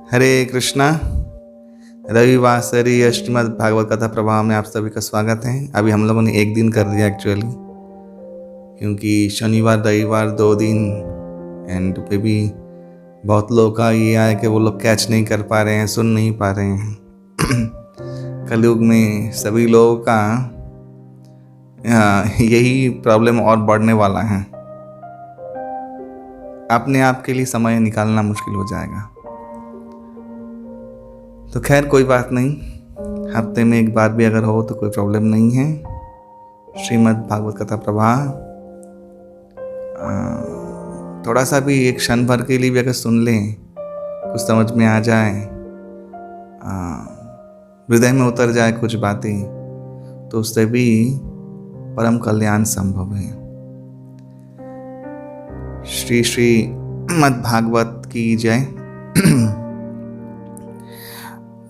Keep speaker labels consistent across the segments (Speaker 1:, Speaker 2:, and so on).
Speaker 1: हरे कृष्णा। रविवासरी श्रीमद् भागवत कथा प्रभाव में आप सभी का स्वागत है। अभी हम लोगों ने एक दिन कर दिया एक्चुअली, क्योंकि शनिवार रविवार 2 दिन एंड पे भी बहुत लोगों का ये है कि वो लोग कैच नहीं कर पा रहे हैं, सुन नहीं पा रहे हैं। कलयुग में सभी लोगों का यही प्रॉब्लम और बढ़ने वाला है। अपने आप के लिए समय निकालना मुश्किल हो जाएगा। तो खैर कोई बात नहीं, हफ्ते में एक बार भी अगर हो तो कोई प्रॉब्लम नहीं है। श्रीमद् भागवत कथा प्रवाह थोड़ा सा भी एक क्षण भर के लिए भी अगर सुन लें, कुछ समझ में आ जाए, हृदय में उतर जाए कुछ बातें, तो उससे भी परम कल्याण संभव है। श्री श्रीमद् भागवत की जय।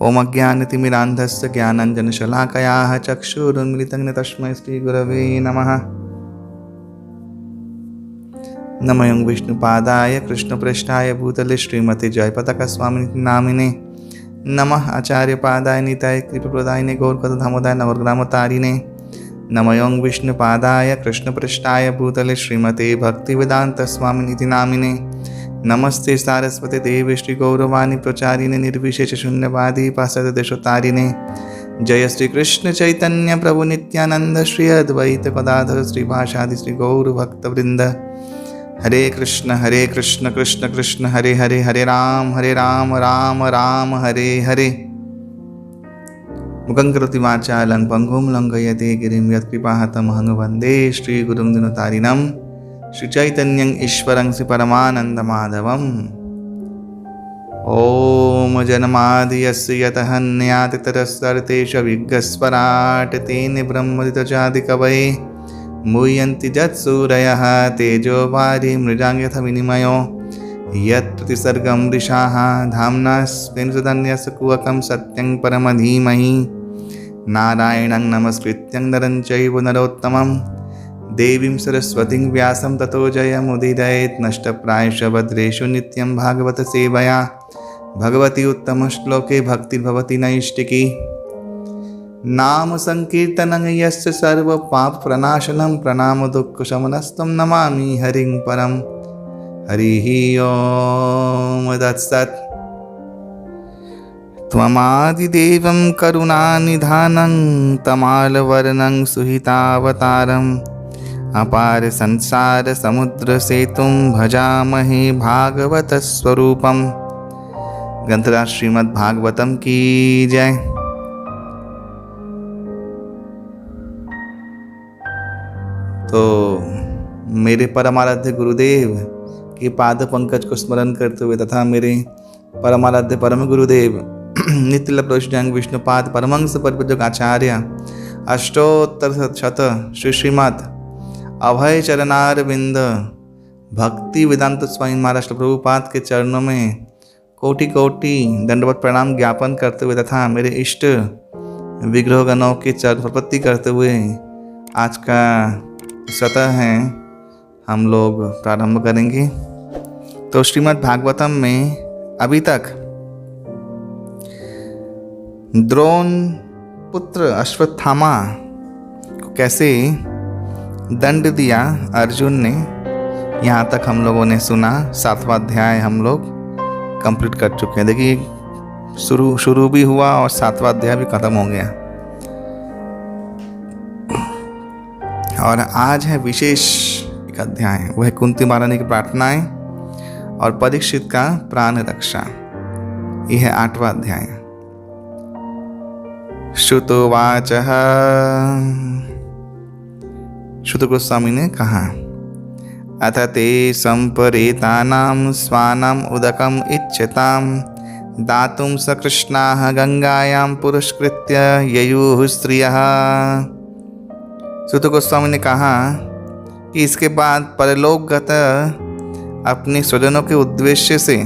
Speaker 1: ओम अज्ञानतिमिरान्धस्य ज्ञानाञ्जनशलाकया चक्षुरुन्मिलितं तस्मै श्रीगुरवे नमः। नमः विष्णुपादाय कृष्णप्रेष्ठाय भूतले श्रीमते जयपताकास्वामिनिति नामिने। नमः आचार्यपादाय निताय कृपाप्रदायिने गौरकथाधामोदाय नवग्रामतारिणे। नमः विष्णुपादाय कृष्णप्रेष्ठाय भूतले श्रीमते भक्तिवेदान्तस्वामिनिति नामिने। नमस्ते सारस्वती देवी श्री गौरवाणी प्रचारिणे निर्विशेष शून्यवादी पाश्चात्य देशोतारिणे। जय श्री कृष्ण चैतन्य प्रभु नित्यानंद श्री अद्वैत गदाधर श्रीवासादि श्री गौर भक्त वृंद। हरे कृष्ण कृष्ण कृष्ण हरे हरे, हरे राम राम राम हरे हरे। मुखं करोति वाचालं पंगुं लंघयते गिरिं यत्कृपातमहं वन्दे श्री गुरुं दिनतारिणं श्री चैतन्यं ईश्वरं श्री परमानन्दमाधवम्। ओम जन्मादि यस्य यतहन्यातितरस्तर्तेष विघ्नस्वराट् तेने ब्रह्मदितजाति कवये मुह्यन्ति यत्सूरयः तेजो वारि मृगां यथा विनिमयो यत्प्रतिसर्गं वृषाः धाम्ना स्वेन सदन्यस्य कुहकं सत्यं परम धीमहि। नारायणं नमस्कृत्यं नरं चैव नरोत्तमं देवीं सरस्वतीं व्यासं ततो जयमुदीरयेत्। नष्टप्रायेषु भद्रेषु नित्यं भागवत सेवया भगवती उत्तम श्लोके भक्तिर्भवति नैष्टिकी। नाम संकीर्तनं यस्य सर्व पाप प्रणाशनं प्रणाम दुःख शमनस्तं नमामि हरिं परम। हरिः ओम तत्सत्। त्वमादिदेवं करुणानिधानं तमालवर्णं सुहितावतारम् अपार संसार समुद्र सेतुं भजामहे भागवत स्वरूपम। ग्रंथराज श्रीमद् भागवतम की जय। तो मेरे परमाराध्य गुरुदेव के पाद पंकज को स्मरण करते हुए तथा मेरे परमाराध्य परम गुरुदेव नित्यलप्रभुजंग विष्णुपाद परमहंस परिव्राजक आचार्य अष्टोत्तर शत श्री श्रीमद् अभय चरणारविंद भक्ति वेदांत स्वामी महाराज प्रभुपाद के चरणों में कोटि कोटि दंडवत प्रणाम ज्ञापन करते हुए तथा मेरे इष्ट विग्रहगणों के चरण प्रपत्ति करते हुए आज का सतह है हम लोग प्रारंभ करेंगे। तो श्रीमद् भागवतम में अभी तक द्रोण पुत्र अश्वत्थामा को कैसे दंड दिया अर्जुन ने, यहाँ तक हम लोगों ने सुना। 7वां अध्याय हम लोग कंप्लीट कर चुके हैं। देखिए शुरू भी हुआ और 7वां अध्याय भी खत्म हो गया। और आज है विशेष एक अध्याय, वह कुंती महारानी की प्रार्थनाएं और परीक्षित का प्राण रक्षा। यह है 8वां अध्याय। श्रुतोवाच, श्रुत गोस्वामी ने कहा, अथ ते संपरेतानां स्वानाम् उदकम् इच्छतां दातुं स कृष्णाः गंगायां पुरस्कृत्य ययुः स्त्रियः। श्रुत गोस्वामी ने कहा कि इसके बाद परलोकगत अपने स्वजनों के उद्देश्य से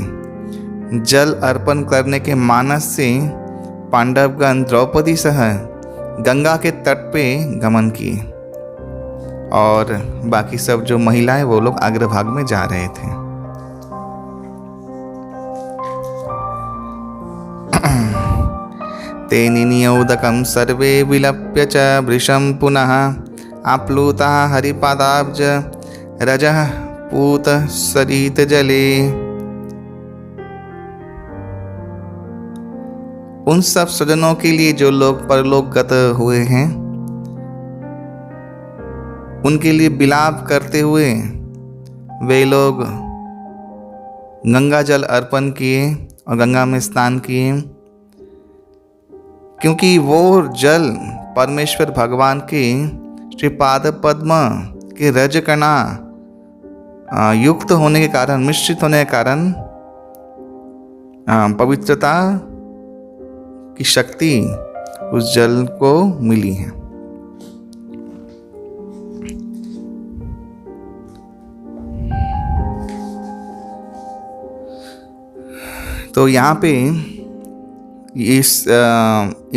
Speaker 1: जल अर्पण करने के मानस से पांडवगण द्रौपदी सह गंगा के तट पे गमन किए और बाकी सब जो महिलाएं वो लोग अग्रभाग में जा रहे थे। तेनिनियोदकं सर्वे विलप्य च वृषं पुनः आप्लुतः हरिपादाब्ज रजः पूत सरित जले। उन सब स्वजनों के लिए जो लोग परलोकगत हुए हैं, उनके लिए विलाप करते हुए वे लोग गंगा जल अर्पण किए और गंगा में स्नान किए, क्योंकि वो जल परमेश्वर भगवान के श्रीपाद पद्म के रजकणा युक्त होने के कारण, मिश्रित होने के कारण पवित्रता की शक्ति उस जल को मिली है। तो यहाँ पे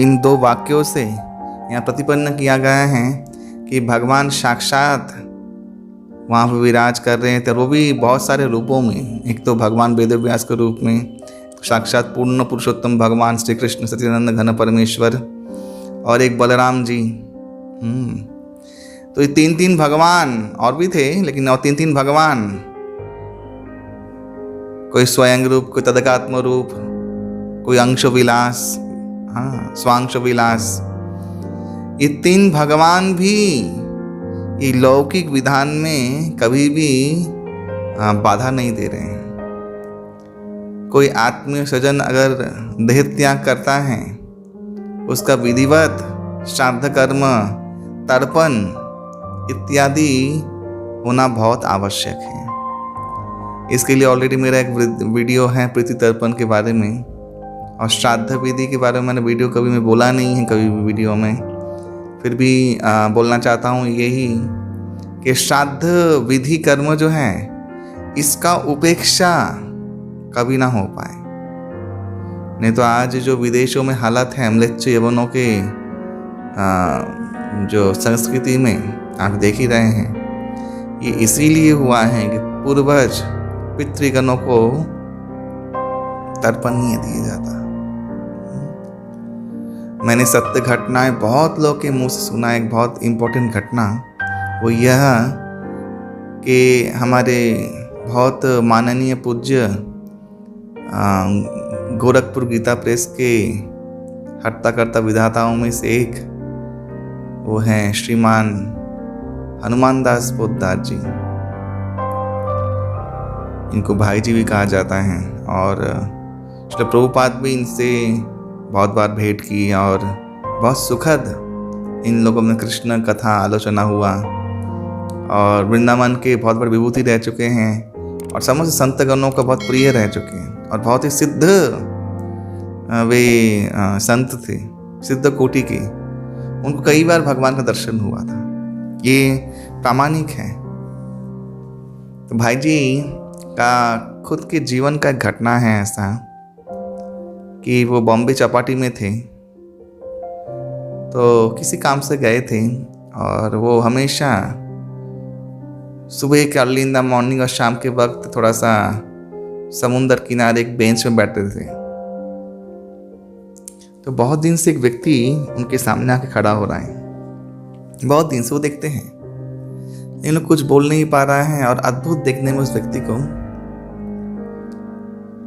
Speaker 1: इन दो वाक्यों से यहाँ प्रतिपन्न किया गया है कि भगवान साक्षात वहाँ पर विराज कर रहे थे, वो भी बहुत सारे रूपों में। एक तो भगवान वेदव्यास के रूप में, साक्षात पूर्ण पुरुषोत्तम भगवान श्री कृष्ण सच्चिदानंद घन परमेश्वर, और एक बलराम जी। तो ये तीन भगवान और भी थे, लेकिन और तीन भगवान, कोई स्वयं रूप, कोई तदकात्म रूप, कोई अंश विलास, स्वांश विलास। ये तीन भगवान भी ये लौकिक विधान में कभी भी बाधा नहीं दे रहे हैं। कोई आत्मीय स्वजन अगर देह त्याग करता है, उसका विधिवत श्राद्ध कर्म, तर्पण इत्यादि होना बहुत आवश्यक है। इसके लिए ऑलरेडी मेरा एक वीडियो है प्रीति तर्पण के बारे में, और श्राद्ध विधि के बारे में मैंने वीडियो कभी मैं बोला नहीं है कभी भी वीडियो में, फिर भी बोलना चाहता हूँ यही कि श्राद्ध विधि कर्म जो है, इसका उपेक्षा कभी ना हो पाए। नहीं तो आज जो विदेशों में हालत है म्लेच्छ यवनों के जो संस्कृति में आप देख ही रहे हैं, ये इसीलिए हुआ है कि पूर्वज पितृगणों को तर्पण नहीं दिया जाता। मैंने सत्य घटनाएं बहुत लोग के मुंह से सुना। एक बहुत इम्पोर्टेंट घटना वो यह कि हमारे बहुत माननीय पूज्य गोरखपुर गीता प्रेस के हट्टा करता विधाताओं में से एक वो हैं श्रीमान हनुमान दास पोद्दार जी। इनको भाई जी भी कहा जाता है, और श्री प्रभुपाद भी इनसे बहुत बार भेंट की, और बहुत सुखद इन लोगों में कृष्ण कथा आलोचना हुआ, और वृंदावन के बहुत बड़े विभूति रह चुके हैं, और समस्त संतगणों का बहुत प्रिय रह चुके हैं, और बहुत ही सिद्ध वे संत थे, सिद्ध कोटि के। उनको कई बार भगवान का दर्शन हुआ था, ये प्रामाणिक है। तो भाई जी का खुद के जीवन का एक घटना है ऐसा कि वो बॉम्बे चौपाटी में थे, तो किसी काम से गए थे, और वो हमेशा सुबह के अर्ली इन द मॉर्निंग और शाम के वक्त थोड़ा सा समुंदर किनारे एक बेंच में बैठते थे। तो बहुत दिन से एक व्यक्ति उनके सामने आके खड़ा हो रहा है, बहुत दिन से वो देखते हैं, लेकिन कुछ बोल नहीं पा रहा है, और अद्भुत देखने में उस व्यक्ति को।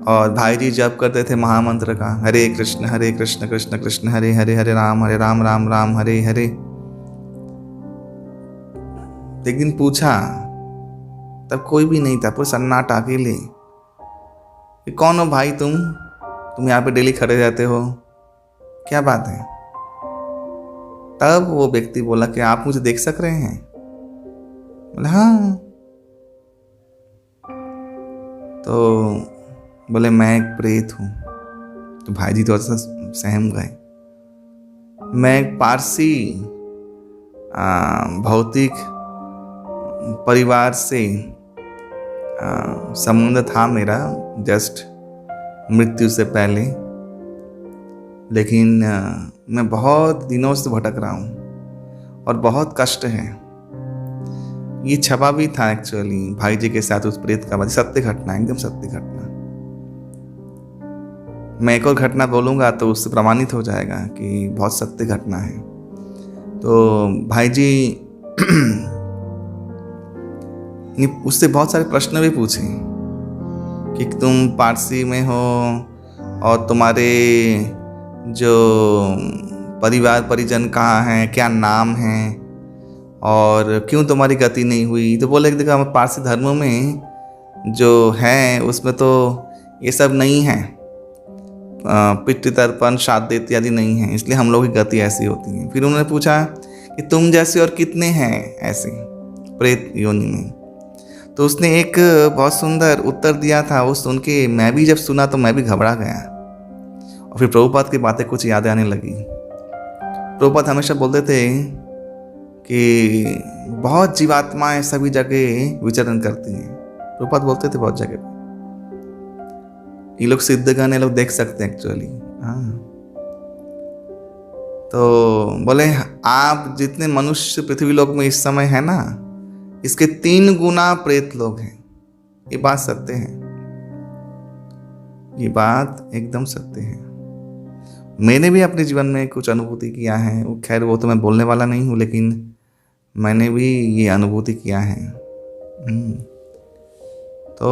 Speaker 1: और भाई जी जप करते थे महामंत्र का, हरे कृष्ण कृष्ण कृष्ण हरे हरे, हरे राम राम राम हरे हरे। एक दिन पूछा, तब कोई भी नहीं था, पूरा सन्नाटा अकेले। कौन हो भाई तुम यहाँ पे डेली खड़े रहते हो, क्या बात है? तब वो व्यक्ति बोला कि आप मुझे देख सक रहे हैं? बोले हाँ। तो बोले मैं एक प्रेत हूँ। तो भाई जी तो सहम गए। मैं एक पारसी भौतिक परिवार से संबंध था मेरा जस्ट मृत्यु से पहले, लेकिन मैं बहुत दिनों से भटक रहा हूँ और बहुत कष्ट है। ये छपा भी था एक्चुअली भाई जी के साथ उस प्रेत का, सत्य घटना, एकदम सत्य घटना। मैं एक और घटना बोलूँगा तो उससे प्रमाणित हो जाएगा कि बहुत सत्य घटना है। तो भाई जी उससे बहुत सारे प्रश्न भी पूछे कि तुम पारसी में हो और तुम्हारे जो परिवार परिजन कहाँ हैं, क्या नाम है और क्यों तुम्हारी गति नहीं हुई। तो बोले कि देखो हम पारसी धर्म में जो है उसमें तो ये सब नहीं है, पितृतर्पण श्राद्ध इत्यादि नहीं है, इसलिए हम लोग की गति ऐसी होती है। फिर उन्होंने पूछा कि तुम जैसे और कितने हैं ऐसे प्रेत योनि में। तो उसने एक बहुत सुंदर उत्तर दिया था, वो सुन के मैं भी जब सुना तो मैं भी घबरा गया। और फिर प्रभुपाद की बातें कुछ याद आने लगी। प्रभुपाद हमेशा बोलते थे कि बहुत जीवात्माएं सभी जगह विचरण करती हैं। प्रभुपाद बोलते थे बहुत जगह, ये लोग सिद्धगण ये लोग देख सकते हैं एक्चुअली। हाँ, तो बोले आप जितने मनुष्य पृथ्वी लोक में इस समय है ना, इसके 3 गुना प्रेत लोग हैं। ये बात सत्य है, ये बात एकदम सत्य है। मैंने भी अपने जीवन में कुछ अनुभूति किया है, वो खैर वो तो मैं बोलने वाला नहीं हूँ, लेकिन मैंने भी ये अनुभूति किया है। तो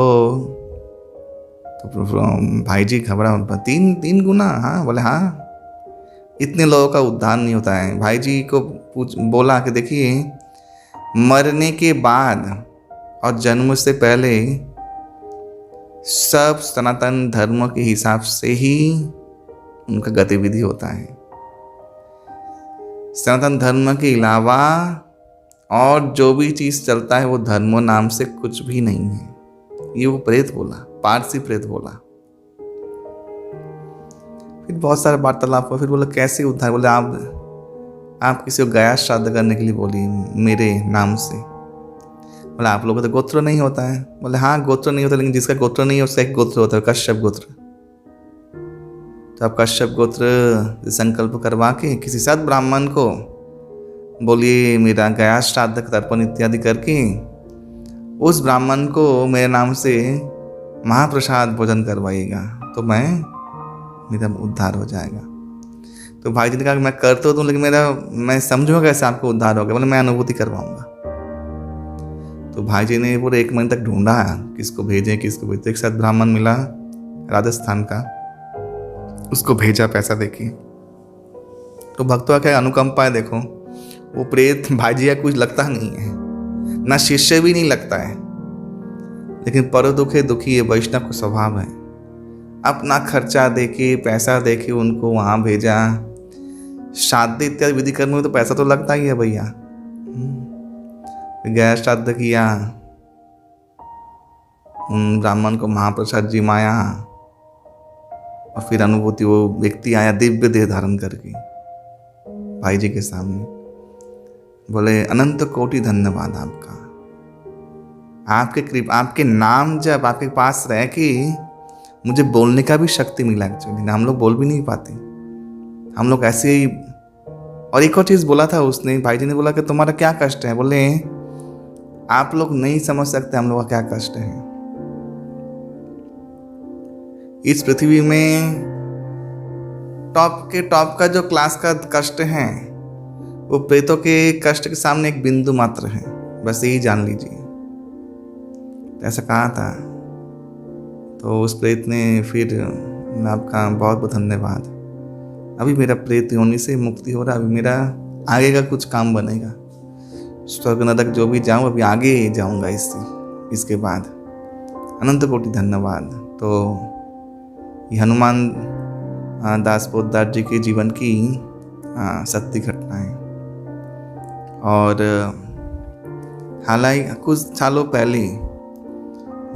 Speaker 1: भाई जी घबरा, 3 गुना? हाँ। बोले हाँ, इतने लोगों का उद्धार नहीं होता है। भाई जी को बोला कि देखिए, मरने के बाद और जन्म से पहले सब सनातन धर्म के हिसाब से ही उनका गतिविधि होता है। सनातन धर्म के अलावा और जो भी चीज चलता है वो धर्म नाम से कुछ भी नहीं है। ये वो प्रेत बोला, पारसी प्रेत बोला। फिर बहुत सारे वार्तालाप हुआ। फिर बोला कैसे उद्धार? बोले आप किसी को गया श्राद्ध करने के लिए बोली मेरे नाम से। बोला आप लोगों को तो गोत्र नहीं होता है। बोले हाँ गोत्र नहीं होता, लेकिन जिसका गोत्र नहीं है उसका एक गोत्र होता है, कश्यप गोत्र। तो आप कश्यप गोत्र संकल्प करवा के किसी सद ब्राह्मण को बोलिए मेरा गया श्राद्ध तर्पण इत्यादि करके उस ब्राह्मण को मेरे नाम से महाप्रसाद भोजन करवाइएगा, तो मेरा उद्धार हो जाएगा। तो भाई जी ने कहा कि मैं कर तो दूँ, लेकिन मैं समझूंगा कैसे आपको उद्धार होगा। बोले मैं अनुभूति करवाऊंगा। तो भाई जी ने पूरे 1 महीने तक ढूंढा किसको भेजें। एक साथ ब्राह्मण मिला राजस्थान का, उसको भेजा पैसा देके। तो भक्तों का अनुकंपा है, देखो वो प्रेत भाई जी का कुछ लगता नहीं है, ना शिष्य भी नहीं लगता है, लेकिन पर दुखे दुखी है। वैष्णव का स्वभाव है, अपना खर्चा देके पैसा देके उनको वहां भेजा। श्राद्ध इत्यादि विधि कर्म में तो पैसा तो लगता ही है भैया। गया श्राद्ध किया, उन ब्राह्मण को महाप्रसाद जिमाया और फिर अनुभूति वो व्यक्ति आया दिव्य देह धारण करके भाई जी के सामने। बोले अनंत कोटि धन्यवाद आपका, आपके नाम जब आपके पास रहे कि मुझे बोलने का भी शक्ति मिला। एक्चुअली हम लोग बोल भी नहीं पाते, हम लोग ऐसे ही। और एक और चीज़ बोला था उसने, भाई जी ने बोला कि तुम्हारा क्या कष्ट है। बोले आप लोग नहीं समझ सकते हम लोग का क्या कष्ट है। इस पृथ्वी में टॉप का जो क्लास का कष्ट है वो प्रेतों के कष्ट के सामने एक बिंदु मात्र है, बस यही जान लीजिए। ऐसा कहा था। तो उस प्रेत ने फिर आपका बहुत बहुत धन्यवाद। अभी मेरा प्रेत योनि से मुक्ति हो रहा, अभी मेरा आगे का कुछ काम बनेगा। स्वर्ग नरक जो भी जाऊँ अभी आगे जाऊँगा इसके बाद। अनंत कोटि धन्यवाद। तो ये हनुमान दास पोद्दार जी के जीवन की सत्य घटना है। और हालांकि कुछ सालों पहले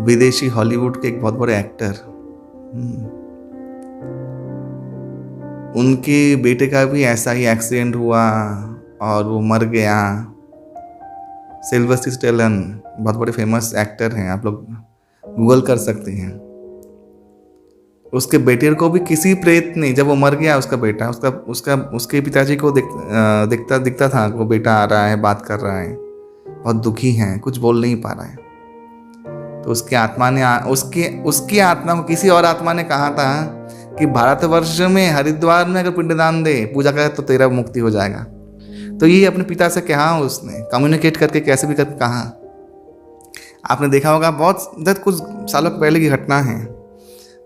Speaker 1: विदेशी हॉलीवुड के एक बहुत बड़े एक्टर, उनके बेटे का भी ऐसा ही एक्सीडेंट हुआ और वो मर गया। सिल्वेस्टर स्टैलोन बहुत बड़े फेमस एक्टर हैं, आप लोग गूगल कर सकते हैं। उसके बेटे को भी किसी प्रेत ने, जब वो मर गया उसका बेटा, उसके पिताजी को दिखता था वो बेटा आ रहा है, बात कर रहा है, बहुत दुखी है, कुछ बोल नहीं पा रहा है। तो उसकी आत्मा ने उसकी आत्मा को किसी और आत्मा ने कहा था कि भारतवर्ष में हरिद्वार में अगर पिंडदान दे, पूजा करे तो तेरा मुक्ति हो जाएगा। तो ये अपने पिता से कहा, उसने कम्युनिकेट करके कैसे भी करके कहा। आपने देखा होगा, बहुत कुछ सालों पहले की घटना है,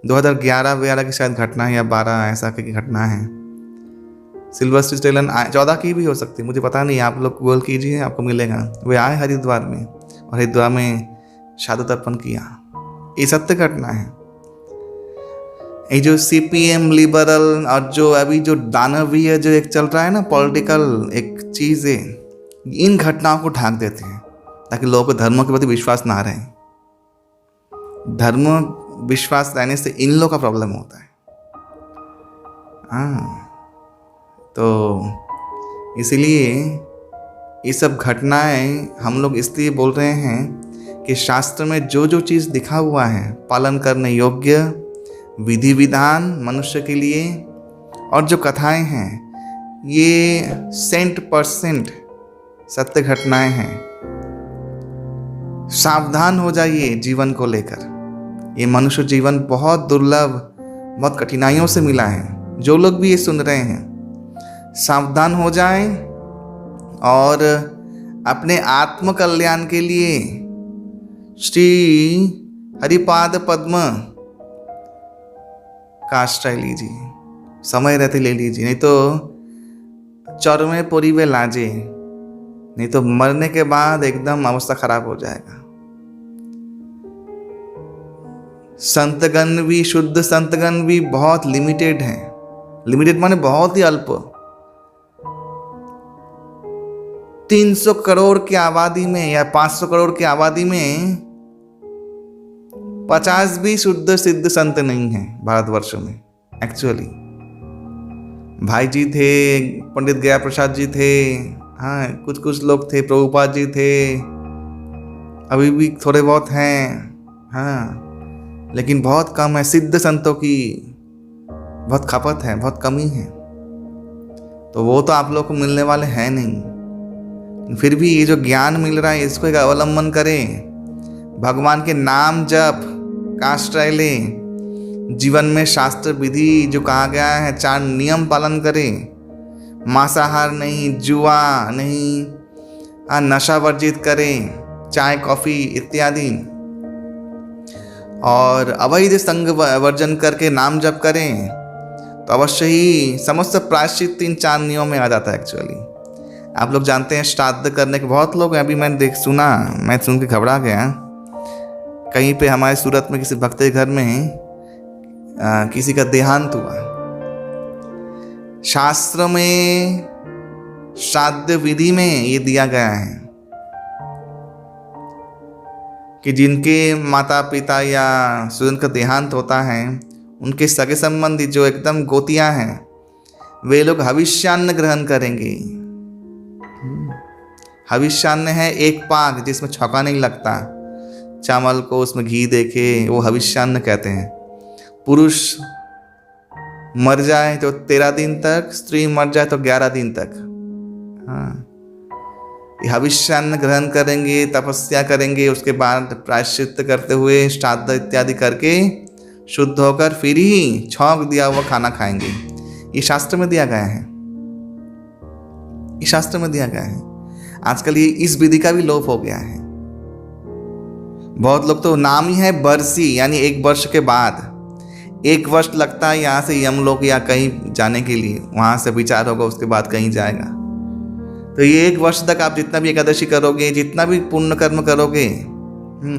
Speaker 1: 2011 की शायद घटना है या 12 ऐसा की घटना है। सिल्वेस्टर स्टेलन 14 की भी हो सकती है, मुझे पता नहीं, आप लोग गूगल कीजिए आपको मिलेगा। वे आए हरिद्वार में और हरिद्वार में शादी तर्पण किया। ये सत्य घटना है। ये जो CPM लिबरल और जो अभी जो दानवीय जो एक चल रहा है ना पॉलिटिकल एक चीज़ है, इन घटनाओं को ढांक देते हैं ताकि लोगों को धर्मों के प्रति विश्वास ना रहे। धर्म विश्वास रहने से इन लोगों का प्रॉब्लम होता है। हाँ, तो इसलिए ये सब घटनाएं हम लोग इसलिए बोल रहे हैं कि शास्त्र में जो जो चीज़ लिखा हुआ है पालन करने योग्य विधि विधान मनुष्य के लिए, और जो कथाएं हैं ये 100% सत्य घटनाएं हैं। सावधान हो जाइए जीवन को लेकर। ये मनुष्य जीवन बहुत दुर्लभ, बहुत कठिनाइयों से मिला है। जो लोग भी ये सुन रहे हैं सावधान हो जाएं और अपने आत्म कल्याण के लिए श्री हरिपाद पद्म का आश्रय लीजिए। समय रहते ले लीजिए, नहीं तो चरमे पुरीवे लाजे, नहीं तो मरने के बाद एकदम अवस्था खराब हो जाएगा। संतगण भी, शुद्ध संतगण भी बहुत लिमिटेड हैं। लिमिटेड माने बहुत ही अल्प। 300 करोड़ की आबादी में या 500 करोड़ की आबादी में 50 भी शुद्ध सिद्ध संत नहीं है भारतवर्ष में। एक्चुअली भाई जी थे, पंडित गया प्रसाद जी थे, हाँ कुछ लोग थे, प्रभुपाद जी थे, अभी भी थोड़े बहुत हैं, हाँ, लेकिन बहुत कम है। सिद्ध संतों की बहुत खपत है, बहुत कमी है। तो वो तो आप लोग को मिलने वाले हैं नहीं। फिर भी ये जो ज्ञान मिल रहा है इसको एक अवलंबन करें। भगवान के नाम जप का आश्रय लें। जीवन में शास्त्र विधि जो कहा गया है 4 नियम पालन करें। मांसाहार नहीं, जुआ नहीं, नशा वर्जित करें, चाय कॉफ़ी इत्यादि, और अवैध संग वर्जन करके नाम जप करें तो अवश्य ही समस्त प्रायश्चित 3-4 नियमों में आ जाता है। एक्चुअली आप लोग जानते हैं श्राद्ध करने के बहुत लोग हैं। अभी मैं सुन के घबरा गया। कहीं पे हमारे सूरत में किसी भक्त के घर में किसी का देहांत हुआ। शास्त्र में श्राद्ध विधि में ये दिया गया है कि जिनके माता पिता या स्वजन का देहांत होता है उनके सगे संबंधी जो एकदम गोतियां हैं वे लोग हविष्यान्न ग्रहण करेंगे। हविष्यान्न है एक पाक जिसमें छौंका नहीं लगता, चावल को उसमें घी देके वो हविष्यान्न कहते हैं। पुरुष मर जाए तो 13 दिन तक, स्त्री मर जाए तो 11 दिन तक। हाँ, ये हविष्यान्न ग्रहण करेंगे, तपस्या करेंगे, उसके बाद प्रायश्चित करते हुए श्राद्ध इत्यादि करके शुद्ध होकर फिर ही छौंक दिया हुआ खाना खाएंगे। ये शास्त्र में दिया गया है। ये शास्त्र में दिया गया है। आजकल ये इस विधि का भी लोप हो गया है। बहुत लोग तो नाम ही है बरसी, यानी 1 वर्ष के बाद 1 वर्ष लगता है यहाँ से यमलोक या कहीं जाने के लिए, वहाँ से विचार होगा उसके बाद कहीं जाएगा। तो ये 1 वर्ष तक आप जितना भी एकादशी करोगे, जितना भी पुण्य कर्म करोगे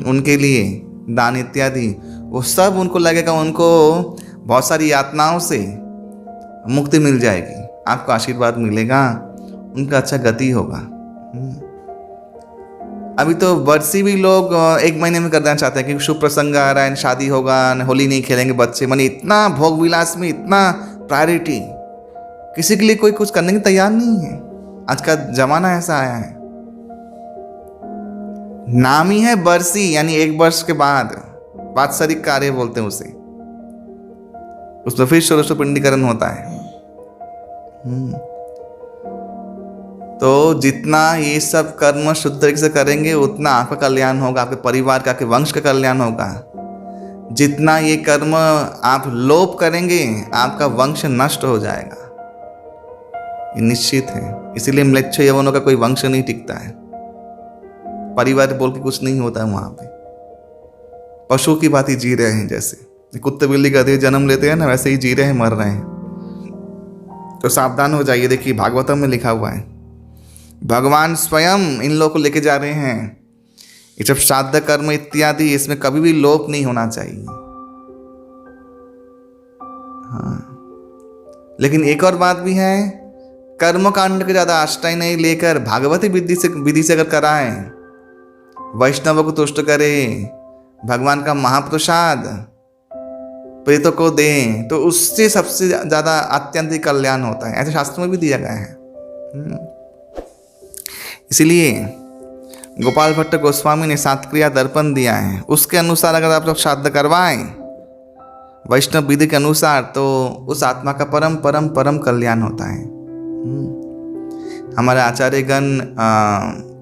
Speaker 1: उनके लिए दान इत्यादि, वो सब उनको लगेगा उनको बहुत सारी यातनाओं से मुक्ति मिल जाएगी, आपको आशीर्वाद मिलेगा, उनका अच्छा गति होगा। अभी तो बरसी भी लोग 1 महीने में करना चाहते हैं क्योंकि शुभ प्रसंग आ रहा है, शादी होगा, होली नहीं खेलेंगे बच्चे, माने इतना भोग विलास में इतना प्रायोरिटी, किसी के लिए कोई कुछ करने की तैयार नहीं है। आज का जमाना ऐसा आया है। नाम ही है बरसी, यानी 1 वर्ष के बाद वात्सरिक कार्य बोलते हैं उसे, उसमें फिर षोडश पिंडीकरण होता है। तो जितना ये सब कर्म शुद्ध तरीके से करेंगे उतना आपका कल्याण होगा, आपके परिवार का, आपके वंश का कल्याण होगा। जितना ये कर्म आप लोप करेंगे आपका वंश नष्ट हो जाएगा, ये निश्चित है। इसीलिए म्लेच्छ यवनों का कोई वंश नहीं टिकता है, परिवार बोल के कुछ नहीं होता है वहां पे। पशु की बात ही जी रहे हैं, जैसे कुत्ते बिल्ली गधे जन्म लेते हैं ना, वैसे ही जी रहे हैं, मर रहे हैं। तो सावधान हो जाइए। देखिए भागवतम में लिखा हुआ है, भगवान स्वयं इन लोगों को लेके जा रहे हैं। ये सब श्राद्ध कर्म इत्यादि, इसमें कभी भी लोप नहीं होना चाहिए। हाँ, लेकिन एक और बात भी है, कर्म कांड के ज्यादा आश्रय नहीं लेकर भागवती विधि से अगर कराएं, वैष्णव को तुष्ट करे, भगवान का महाप्रसाद प्रेतों को दें, तो उससे सबसे ज्यादा अत्यंत कल्याण होता है। ऐसे शास्त्रों में भी दिया गया है। इसीलिए गोपाल भट्ट गोस्वामी ने सातक्रिया दर्पण दिया है, उसके अनुसार अगर आप लोग श्राद्ध करवाएं वैष्णव विधि के अनुसार, तो उस आत्मा का परम परम परम कल्याण होता है। हमारे आचार्यगण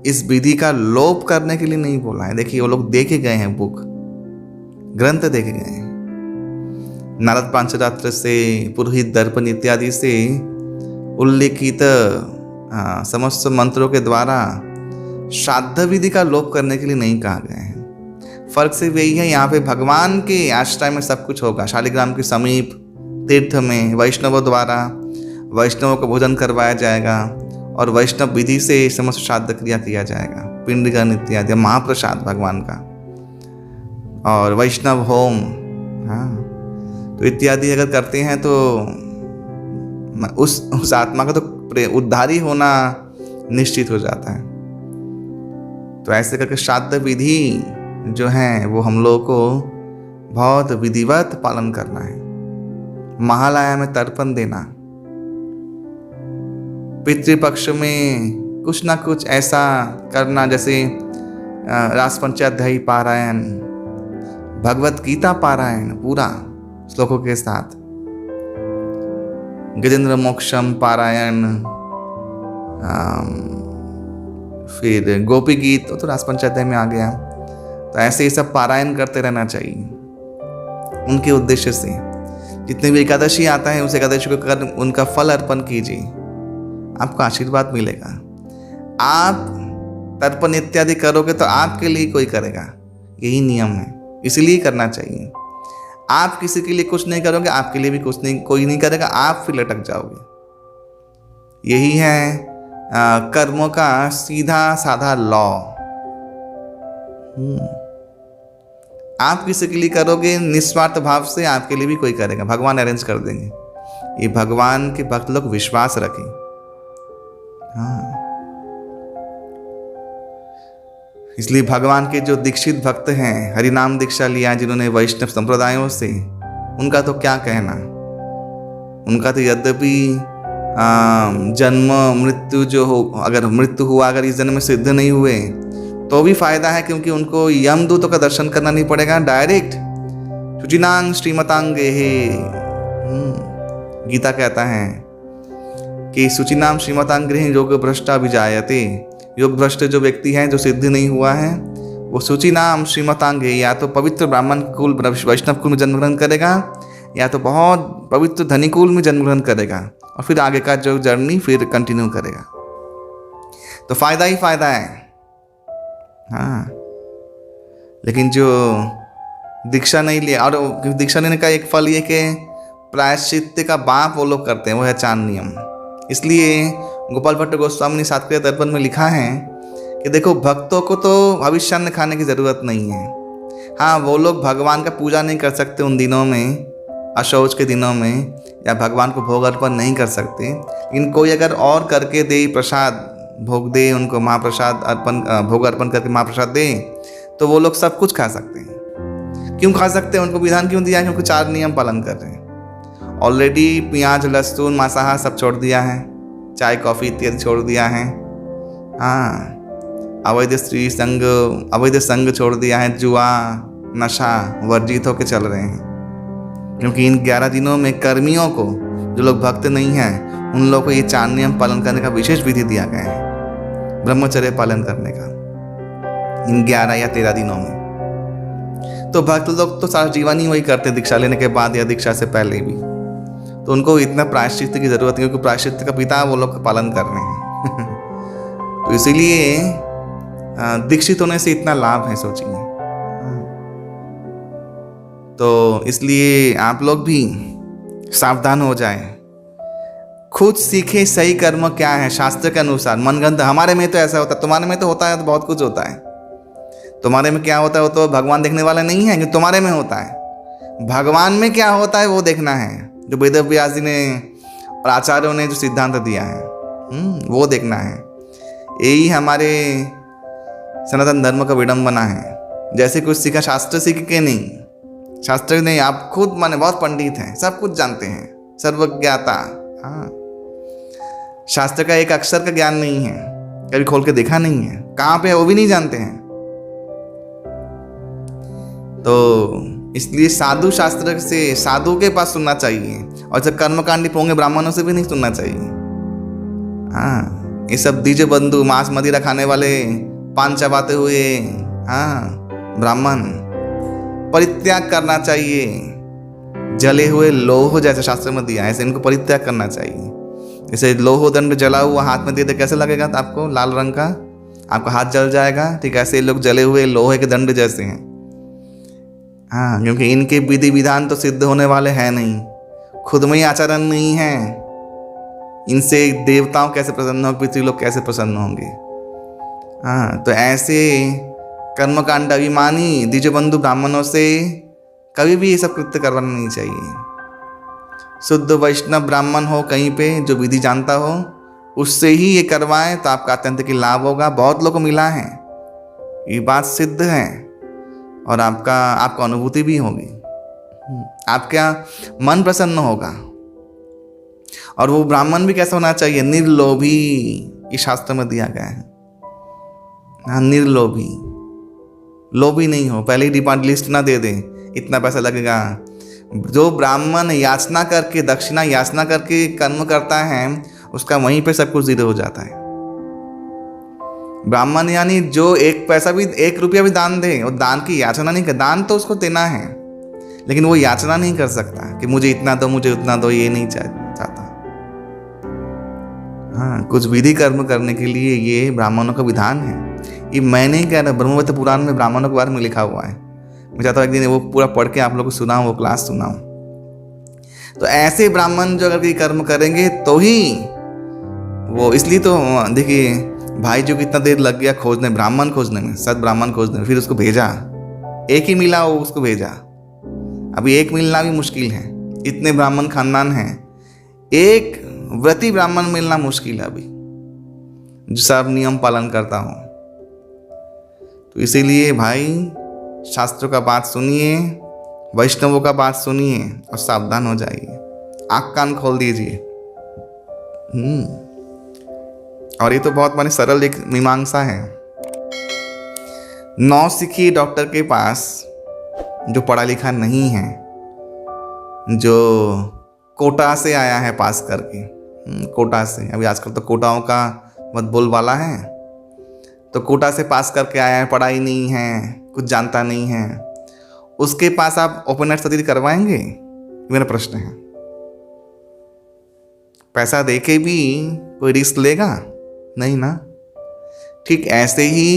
Speaker 1: इस विधि का लोप करने के लिए नहीं बोला है। देखिए वो लोग देखे गए हैं, बुक ग्रंथ देखे गए हैं, नारद पांचरात्र से, पुरोहित दर्पण इत्यादि से उल्लेखित समस्त मंत्रों के द्वारा श्राद्ध विधि का लोप करने के लिए नहीं कहा गया है। फर्क सिर्फ यही है, यहाँ पे भगवान के आश्रय में सब कुछ होगा। शालिग्राम के समीप तीर्थ में वैष्णवों द्वारा वैष्णवों को भोजन करवाया जाएगा और वैष्णव विधि से समस्त श्राद्ध क्रिया किया जाएगा, पिंडदान इत्यादि, महाप्रसाद भगवान का, और वैष्णव होम। हाँ, तो इत्यादि अगर करते हैं तो उस आत्मा का तो उद्धार ही होना निश्चित हो जाता है। तो ऐसे करके श्राद्ध विधि जो है वो हम लोगों को बहुत विधिवत पालन करना है। महालया में तर्पण देना, पितृपक्ष में कुछ ना कुछ ऐसा करना, जैसे रास पंचाध्यायी पारायण, भगवत गीता पारायण पूरा श्लोकों के साथ, गजेंद्र मोक्षम पारायण, फिर गोपी गीत तो रास पंचाध्याय में आ गया। तो ऐसे ही सब पारायण करते रहना चाहिए उनके उद्देश्य से। जितने भी एकादशी आता है उस एकादशी को कर उनका फल अर्पण कीजिए, आपको आशीर्वाद मिलेगा। आप तर्पण इत्यादि करोगे तो आपके लिए कोई करेगा, यही नियम है, इसलिए करना चाहिए। आप किसी के लिए कुछ नहीं करोगे, आपके लिए भी कुछ नहीं, कोई नहीं करेगा, आप फिर लटक जाओगे। यही है कर्मों का सीधा साधा लॉ। आप किसी के लिए करोगे निस्वार्थ भाव से, आपके लिए भी कोई करेगा, भगवान अरेंज कर देंगे। ये भगवान के भक्त लोग विश्वास रखें। हाँ, इसलिए भगवान के जो दीक्षित भक्त हैं, हरिनाम दीक्षा लिया जिन्होंने वैष्णव संप्रदायों से, उनका तो क्या कहना। उनका तो यद्यपि जन्म मृत्यु जो हो, अगर मृत्यु हुआ, अगर इस जन्म में सिद्ध नहीं हुए तो भी फायदा है, क्योंकि उनको यमदूतों का दर्शन करना नहीं पड़ेगा, डायरेक्ट शुचिनांग श्रीमतांगे हे। गीता कहता है कि शुचिनाम श्रीमतांग्रह योग भ्रष्टा विजायते। योग भ्रष्ट जो व्यक्ति है, जो सिद्ध नहीं हुआ है, वो शुचिनाम श्रीमतांगे, या तो पवित्र ब्राह्मण कुल वैष्णव कुल में जन्म ग्रहण करेगा, या तो बहुत पवित्र धनी कुल में जन्म ग्रहण करेगा, और फिर आगे का जो जर्नी फिर कंटिन्यू करेगा। तो फायदा ही फायदा है। हाँ, लेकिन जो दीक्षा नहीं लिया, और दीक्षा लेने का एक फल ये कि प्रायश्चित्त का बाप वो लोग करते हैं, वो है चांद नियम। इसलिए गोपाल भट्ट गोस्वामी ने सातक्रिया दर्पण में लिखा है कि देखो, भक्तों को तो भविष्यान्न खाने की जरूरत नहीं है। हाँ, वो लोग भगवान का पूजा नहीं कर सकते उन दिनों में, अशौच के दिनों में, या भगवान को भोग अर्पण नहीं कर सकते, लेकिन कोई अगर और करके दे, प्रसाद भोग दे, उनको महाप्रसाद अर्पण, भोग अर्पण करके महाप्रसाद दे, तो वो लोग सब कुछ खा सकते हैं। क्यों खा सकते हैं? उनको विधान क्यों दिया है? क्योंकि 4 नियम पालन कर रहे हैं। ऑलरेडी प्याज लहसुन मांसाहार सब छोड़ दिया है, चाय कॉफ़ी इत्यादि छोड़ दिया है। हाँ, अवैध स्त्री संग, अवैध संग छोड़ दिया है, जुआ नशा वर्जित होकर चल रहे हैं। क्योंकि इन 11 दिनों में कर्मियों को, जो लोग भक्त नहीं हैं, उन लोगों को ये 4 नियम पालन करने का विशेष विधि दिया गया है, ब्रह्मचर्य पालन करने का, इन 11 या 13 दिनों में। तो भक्त लोग तो सारा जीवन ही वही करते, दीक्षा लेने के बाद या दीक्षा से पहले भी। तो उनको इतना प्रायश्चित की जरूरत नहीं, क्योंकि प्रायश्चित का पिता वो लोग पालन कर रहे हैं। तो इसीलिए दीक्षित होने से इतना लाभ है, सोचिए। तो इसलिए आप लोग भी सावधान हो जाएं, खुद सीखे सही कर्म क्या है शास्त्र के अनुसार। मनगंध हमारे में तो ऐसा होता है, तुम्हारे में तो होता है, तो बहुत कुछ होता है। तुम्हारे में क्या होता है वो तो भगवान देखने वाला नहीं है, कि तुम्हारे में होता है। भगवान में क्या होता है वो देखना है, जो वेद व्यास जी ने और आचार्यों ने जो सिद्धांत दिया है वो देखना है। यही हमारे सनातन धर्म का विडंबना है। जैसे कुछ सीखा शास्त्र सीख के नहीं, शास्त्र नहीं, आप खुद माने बहुत पंडित हैं, सब कुछ जानते हैं, सर्वज्ञाता। हाँ, शास्त्र का एक अक्षर का ज्ञान नहीं है, कभी खोल के देखा नहीं है, कहाँ पे है वो भी नहीं जानते हैं। तो इसलिए साधु शास्त्र से, साधु के पास सुनना चाहिए, और जब कर्मकांडी पोंगे ब्राह्मणों से भी नहीं सुनना चाहिए। हाँ, ये सब दीजे बंधु, मांस मदिरा खाने वाले, पान चबाते हुए ब्राह्मण परित्याग करना चाहिए। जले हुए लोह जैसे शास्त्र में दिया है, ऐसे इनको परित्याग करना चाहिए। जैसे लोह दंड जला हुआ हाथ में दे दे कैसे लगेगा तो आपको, लाल रंग का, आपका हाथ जल जाएगा। ठीक है, ऐसे ये लोग जले हुए लोहे के दंड जैसे हैं। हाँ, क्योंकि इनके विधि विधान तो सिद्ध होने वाले हैं नहीं, खुद में ही आचरण नहीं है। इनसे देवताओं कैसे प्रसन्न होंगे, पितृ लोग कैसे प्रसन्न होंगे। हाँ, तो ऐसे कर्मकांड अभिमानी द्विजबंधु ब्राह्मणों से कभी भी ये सब कृत्य करवाना नहीं चाहिए। शुद्ध वैष्णव ब्राह्मण हो कहीं पे, जो विधि जानता हो, उससे ही ये करवाएं तो आपका अत्यंत की लाभ होगा। बहुत लोग को मिला है, ये बात सिद्ध है, और आपको अनुभूति भी होगी, आपका मन प्रसन्न होगा। और वो ब्राह्मण भी कैसा होना चाहिए, निर्लोभी, इस शास्त्र में दिया गया है। हाँ, निर्लोभी, लोभी नहीं हो, पहले ही डिमांड लिस्ट ना दे दें, इतना पैसा लगेगा। जो ब्राह्मण याचना करके, दक्षिणा याचना करके कर्म करता है, उसका वहीं पे सब कुछ जीरो हो जाता है। ब्राह्मण यानी जो एक पैसा भी, 1 रुपया भी दान दे, और दान की याचना नहीं कर, दान तो उसको देना है, लेकिन वो याचना नहीं कर सकता कि मुझे इतना दो, मुझे उतना दो, ये नहीं चाहता। हाँ, कुछ विधि कर्म करने के लिए ये ब्राह्मणों का विधान है। ये मैं नहीं कह रहा, ब्रह्मवैवर्त पुराण में ब्राह्मणों के बारे में लिखा हुआ है। मैं चाहता हूँ एक दिन वो पूरा पढ़ के आप लोगों को सुनाऊँ, वो क्लास सुनाऊँ। तो ऐसे ब्राह्मण जो अगर ये कर्म करेंगे तो ही वो, इसलिए तो देखिए भाई जो कितना देर लग गया खोजने, ब्राह्मण खोजने में, सत ब्राह्मण खोजने में, फिर उसको भेजा, एक ही मिला, वो उसको भेजा। अभी एक मिलना भी मुश्किल है, इतने ब्राह्मण खानदान हैं, एक व्रती ब्राह्मण मिलना मुश्किल है अभी, जो सब नियम पालन करता हो। तो इसीलिए भाई शास्त्रों का बात सुनिए, वैष्णवों का बात सुनिए, और सावधान हो जाइए, आँख कान खोल दीजिए। और ये तो बहुत माने सरल एक मीमांसा है। नौसिखी डॉक्टर के पास, जो पढ़ा लिखा नहीं है, जो कोटा से आया है पास करके, कोटा से, अभी आजकल तो कोटाओं का मत बोलबाला है, तो कोटा से पास करके आया है, पढ़ाई नहीं है, कुछ जानता नहीं है, उसके पास आप ओपन हार्ट सर्जरी करवाएंगे? मेरा प्रश्न है। पैसा देके भी कोई रिस्क लेगा? नहीं ना। ठीक ऐसे ही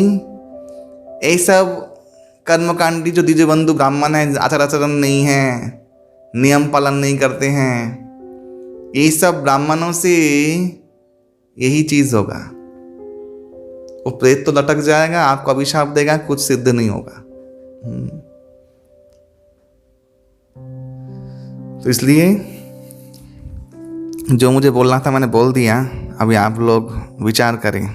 Speaker 1: ये सब कर्मकांडी जो द्विजबंधु ब्राह्मण है, आचार आचरण नहीं है, नियम पालन नहीं करते हैं, ये सब ब्राह्मणों से यही चीज होगा। वो प्रेत तो लटक जाएगा, आपको अभिशाप देगा, कुछ सिद्ध नहीं होगा। तो इसलिए जो मुझे बोलना था मैंने बोल दिया, अभी आप लोग विचार करें।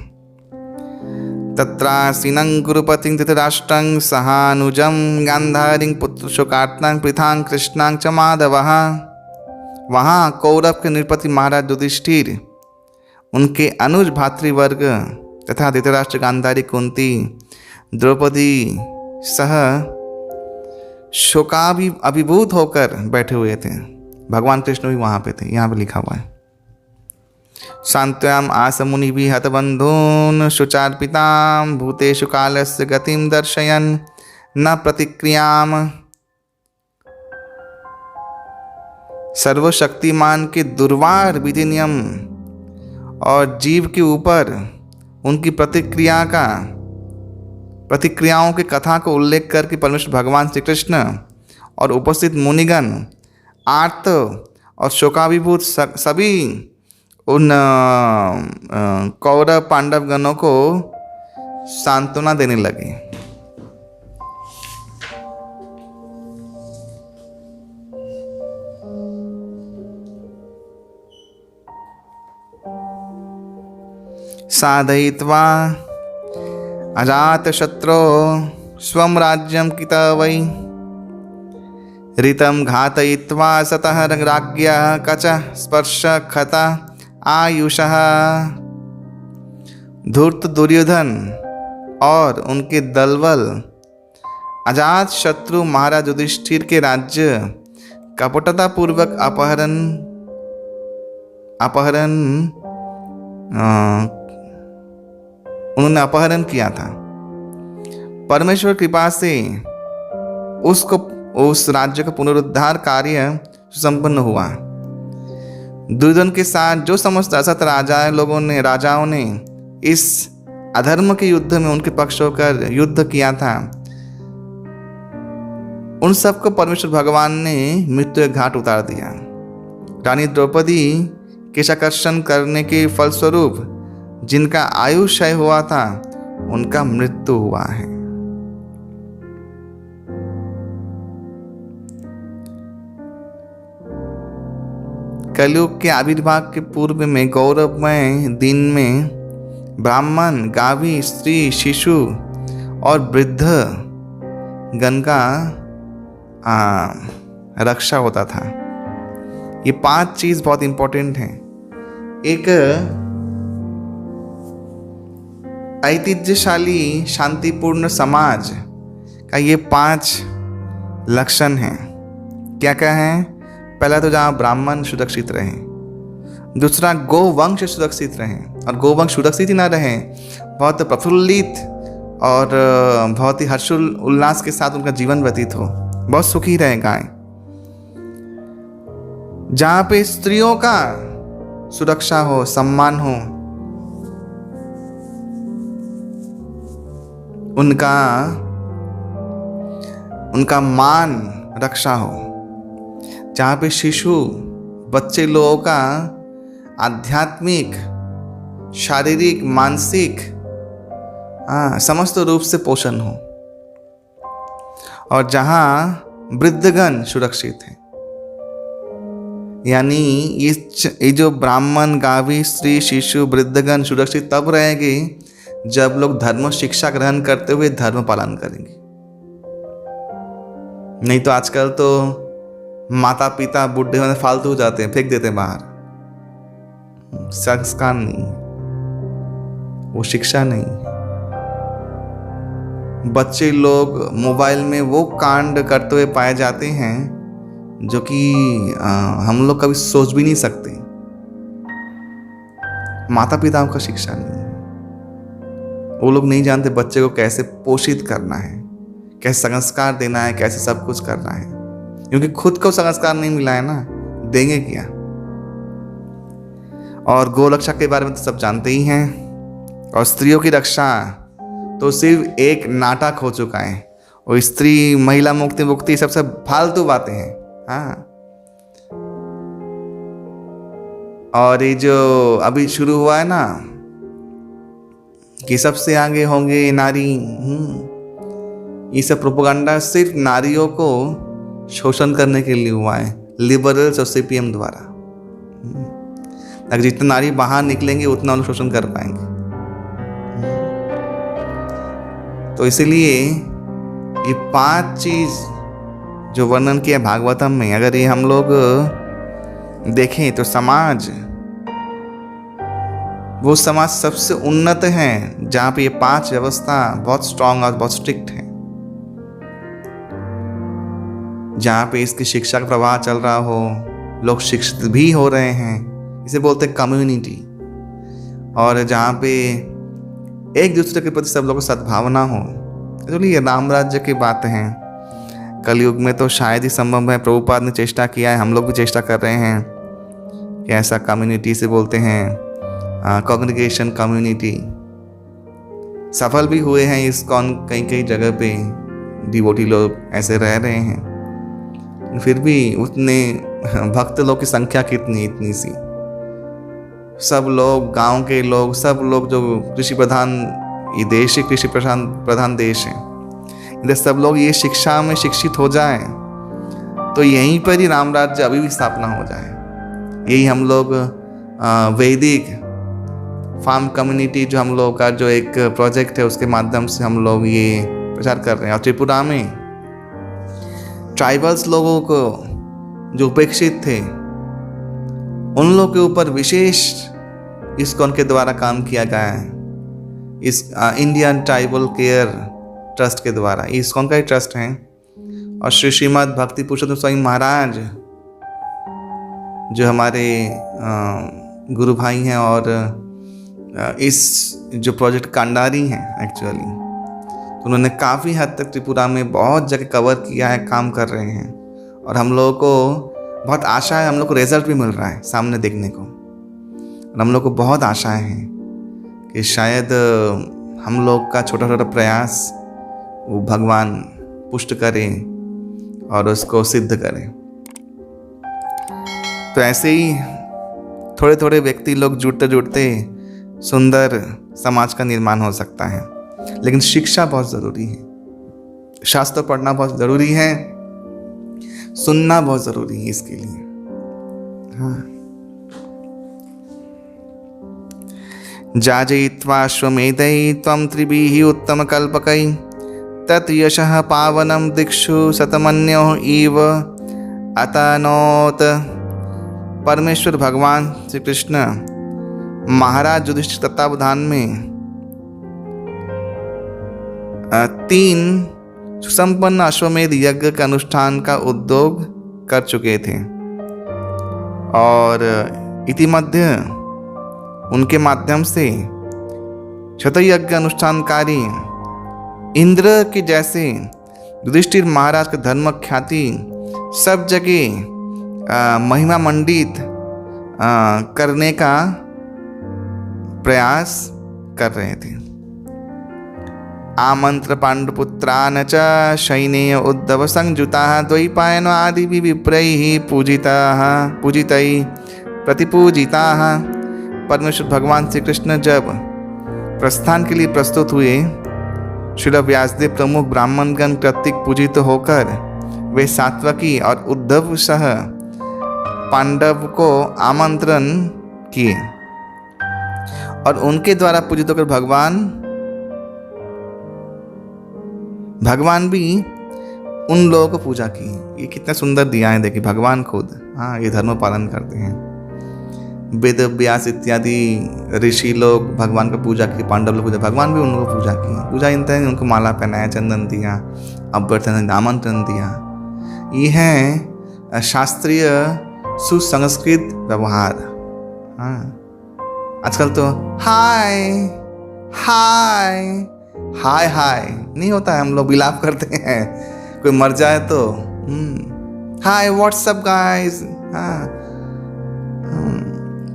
Speaker 1: तत्रासीनं गुरुपतिं धृतराष्ट्रं सहानुजं गांधारीं पुत्र शोकार्तनं पृथां कृष्णां च माधवः। वहाँ कौरव के नृपति महाराज युधिष्ठिर, उनके अनुज भातृवर्ग तथा धृतराष्ट्र, गांधारी, कुंती, द्रौपदी सह शोकाभिभूत होकर बैठे हुए थे। भगवान कृष्ण भी वहाँ पे थे, यहाँ पे लिखा हुआ है। शांत्याम आसमुनि हतबंधून् शुचार्पितां भूतेषु कालस्य गतिं दर्शयन् न प्रतिक्रियाम। सर्वशक्तिमान के दुर्वार विधि नियम और जीव के ऊपर उनकी प्रतिक्रियाओं की कथा को उल्लेख करके परमेश्वर भगवान श्री कृष्ण और उपस्थित मुनिगण आर्त और शोकाभिभूत सभी उन कौरव पांडव गणों को सांत्वना देने लगे। साधयित्वा अजातशत्रो स्वं राज्यं कितवै ऋतं घातयित्वा सतः राज्ञः कच स्पर्श खता आयुषः। धूर्त दुर्योधन और उनके दलबल अजात शत्रु महाराज युधिष्ठिर के राज्य कपटतापूर्वक उन्होंने अपहरण किया था। परमेश्वर कृपा से उस राज्य का पुनरुद्धार कार्य संपन्न हुआ। दुर्योधन के साथ जो समस्त असत राजाओं ने इस अधर्म के युद्ध में उनके पक्ष होकर युद्ध किया था, उन सबको परमेश्वर भगवान ने मृत्यु के घाट उतार दिया। रानी द्रौपदी केशाकर्षण करने के फलस्वरूप जिनका आयु क्षय हुआ था उनका मृत्यु हुआ है। कलयुग के आविर्भाव के पूर्व में गौरवमय दिन में ब्राह्मण, गावी, स्त्री, शिशु और वृद्ध गण का रक्षा होता था। ये 5 चीज बहुत इंपॉर्टेंट हैं। एक ऐतिह्यशाली शांतिपूर्ण समाज का ये 5 लक्षण हैं। क्या क्या है? पहला तो जहाँ ब्राह्मण सुरक्षित रहें, दूसरा गोवंश सुरक्षित रहें, और गोवंश सुरक्षित ही ना रहें, बहुत प्रफुल्लित और बहुत ही हर्षोल्लास के साथ उनका जीवन व्यतीत हो, बहुत सुखी रहे गाय। जहाँ पे स्त्रियों का सुरक्षा हो, सम्मान हो, उनका मान रक्षा हो। जहाँ पे शिशु बच्चे लोगों का आध्यात्मिक, शारीरिक, मानसिक समस्त रूप से पोषण हो, और जहाँ वृद्धगण सुरक्षित हैं। यानी ये जो ब्राह्मण, गावी, स्त्री, शिशु, वृद्धगण सुरक्षित तब रहेंगे जब लोग धर्म शिक्षा ग्रहण करते हुए धर्म पालन करेंगे। नहीं तो आजकल तो माता पिता बुढ़े होने फालतू हो जाते हैं, फेंक देते हैं बाहर। संस्कार नहीं, वो शिक्षा नहीं। बच्चे लोग मोबाइल में वो कांड करते हुए पाए जाते हैं जो कि हम लोग कभी सोच भी नहीं सकते। माता पिताओं का शिक्षा नहीं, वो लोग नहीं जानते बच्चे को कैसे पोषित करना है, कैसे संस्कार देना है, कैसे सब कुछ करना है, क्योंकि खुद को संस्कार नहीं मिला है ना, देंगे क्या। और गौ रक्षा के बारे में तो सब जानते ही हैं। और स्त्रियों की रक्षा तो सिर्फ एक नाटक हो चुका है। और स्त्री महिला मुक्ति सबसे फालतू बातें हैं। हाँ, और ये जो अभी शुरू हुआ है ना कि सबसे आगे होंगे नारी, ये सब प्रोपेगेंडा सिर्फ नारियों को शोषण करने के लिए हुआ है, लिबरल्स और सीपीएम द्वारा। अगर जितने नारी बाहर निकलेंगे उतना लोग शोषण कर पाएंगे। तो इसलिए ये 5 चीज जो वर्णन किया भागवतम में, अगर ये हम लोग देखें तो समाज, वो समाज सबसे उन्नत है जहाँ पे ये 5 व्यवस्था बहुत स्ट्रांग और बहुत स्ट्रिक्ट है। जहाँ पे इसकी शिक्षा का प्रवाह चल रहा हो, लोग शिक्षित भी हो रहे हैं, इसे बोलते हैं कम्युनिटी। और जहाँ पे एक दूसरे के प्रति सब लोगों को सद्भावना हो, एक्चुअली ये राम राज्य की बातें हैं। कलयुग में तो शायद ही संभव है। प्रभुपाद ने चेष्टा किया है, हम लोग भी चेष्टा कर रहे हैं कि ऐसा कम्युनिटी से बोलते हैं कॉन्ग्रीगेशन कम्युनिटी, सफल भी हुए हैं इस्कॉन कई कई जगह पे डिवोटी लोग ऐसे रह रहे हैं। फिर भी उतने भक्त लोग की संख्या कितनी, इतनी सी, सब लोग गांव के लोग, सब लोग जो कृषि प्रधान, ये देश ही कृषि प्रधान देश है, इधर सब लोग ये शिक्षा में शिक्षित हो जाए तो यहीं पर ही राम राज्य अभी भी स्थापना हो जाए। यही हम लोग वैदिक फार्म कम्युनिटी जो हम लोग का जो एक प्रोजेक्ट है उसके माध्यम से हम लोग ये प्रचार कर रहे हैं। और त्रिपुरा में ट्राइबल्स लोगों को जो उपेक्षित थे उन लोगों के ऊपर विशेष इस्कॉन के द्वारा काम किया गया है। इस इंडियन ट्राइबल केयर ट्रस्ट के द्वारा, इस्कॉन का ही ट्रस्ट है। और श्री श्रीमद् भक्ति पुरुषोत्तम स्वामी महाराज जो हमारे गुरु भाई हैं और इस जो प्रोजेक्ट कांडारी हैं एक्चुअली, तो उन्होंने काफ़ी हद तक त्रिपुरा में बहुत जगह कवर किया है, काम कर रहे हैं। और हम लोगों को बहुत आशा है, हम लोग को रिजल्ट भी मिल रहा है सामने देखने को। और हम लोग को बहुत आशाएं हैं कि शायद हम लोग का छोटा छोटा प्रयास वो भगवान पुष्ट करें और उसको सिद्ध करें। तो ऐसे ही थोड़े थोड़े व्यक्ति लोग जुड़ते जुड़ते सुंदर समाज का निर्माण हो सकता है। लेकिन शिक्षा बहुत ज़रूरी है, शास्त्र पढ़ना बहुत ज़रूरी है, सुनना बहुत ज़रूरी है इसके लिए। हाँ, जाजयित्वाश्वमेधै त्वं त्रिभिः उत्तमकल्पकै तत् यशः पावनं दिक्षु शतमन्योः इव अतनोत। परमेश्वर भगवान श्री कृष्ण महाराज युधिष्ठिर तत्वावधान में 3 सुसंपन्न अश्वमेध यज्ञ के अनुष्ठान का उद्योग कर चुके थे। और इतिमध्य उनके माध्यम से शतयज्ञ अनुष्ठानकारी इंद्र के जैसे युधिष्ठिर महाराज का धर्म ख्याति सब जगह महिमा मंडित करने का प्रयास कर रहे थे। आमंत्र पांडुपुत्रान च शैनेय उद्धव संयुताः द्वैपायनो आदि विप्रैः पूजितैः प्रतिपूजिताः। परमेश्वर भगवान श्री कृष्ण जब प्रस्थान के लिए प्रस्तुत हुए, श्रील व्यासदेव प्रमुख ब्राह्मणगण कृतिक पूजित होकर वे सात्वकी और उद्धव सह पांडव को आमंत्रण किए और उनके द्वारा पूजित होकर भगवान भी उन लोगों को पूजा की। ये कितना सुंदर दिया है, देखिए भगवान खुद, हाँ, ये धर्म पालन करते हैं। वेद व्यास इत्यादि ऋषि लोग भगवान का पूजा की, पांडव लोग पूजा, भगवान भी उनको पूजा की। पूजा इनता है, उनको माला पहनाया, चंदन दिया, अभ्यर्थना आमंत्रण दिया। ये है शास्त्रीय सुसंस्कृत व्यवहार। हाँ, आजकल तो हाय हाय हाय हाय नहीं होता है, हम लोग विलाप करते हैं। कोई मर जाए तो हाय व्हाट्सअप गाइस। हाँ,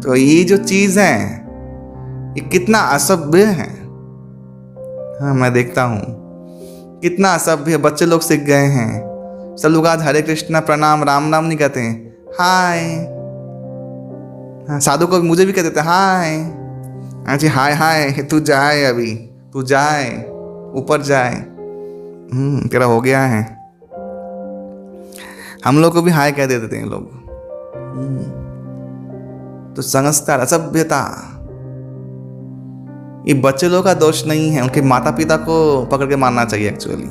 Speaker 1: तो ये जो चीज़ है ये कितना असभ्य है। हाँ, मैं देखता हूँ कितना असभ्य बच्चे लोग सीख गए हैं। सब लोग आज हरे कृष्णा प्रणाम राम नाम नहीं कहते हैं, हाय। हाँ, साधु को मुझे भी कह देते हाय। अच्छा हाय हाय, तू जाए, अभी तू जाए, ऊपर जाए, तेरा हो गया है। हम लोग को भी हाय कह देते हैं लोग। तो संस्कार, असभ्यता, ये बच्चे लोग का दोष नहीं है, उनके माता पिता को पकड़ के मारना चाहिए एक्चुअली।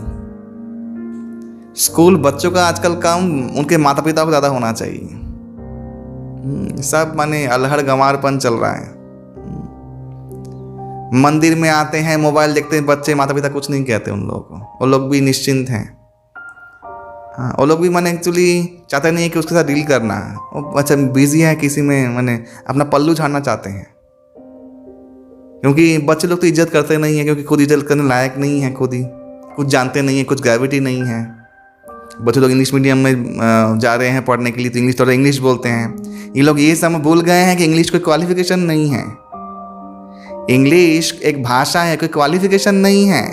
Speaker 1: स्कूल बच्चों का आजकल काम उनके माता पिता को ज़्यादा होना चाहिए। सब माने अलहड़ गंवारपन चल रहा है। मंदिर में आते हैं, मोबाइल देखते हैं बच्चे, माता पिता कुछ नहीं कहते उन लोगों को, वो लोग भी निश्चिंत हैं। हाँ, वो लोग भी माने एक्चुअली चाहते नहीं है कि उसके साथ डील करना है। वो अच्छा बिजी है किसी में, माने अपना पल्लू झाड़ना चाहते हैं। क्योंकि बच्चे लोग तो इज्जत करते नहीं है, क्योंकि खुद इज्जत करने लायक नहीं है खुद ही। कुछ जानते नहीं है, कुछ ग्रेविटी नहीं है। बच्चे लोग इंग्लिश मीडियम में जा रहे हैं पढ़ने के लिए, तो इंग्लिश थोड़ा इंग्लिश बोलते हैं। ये लोग ये समझ भूल गए हैं कि इंग्लिश कोई क्वालिफिकेशन नहीं है। इंग्लिश एक भाषा है, कोई क्वालिफिकेशन नहीं है।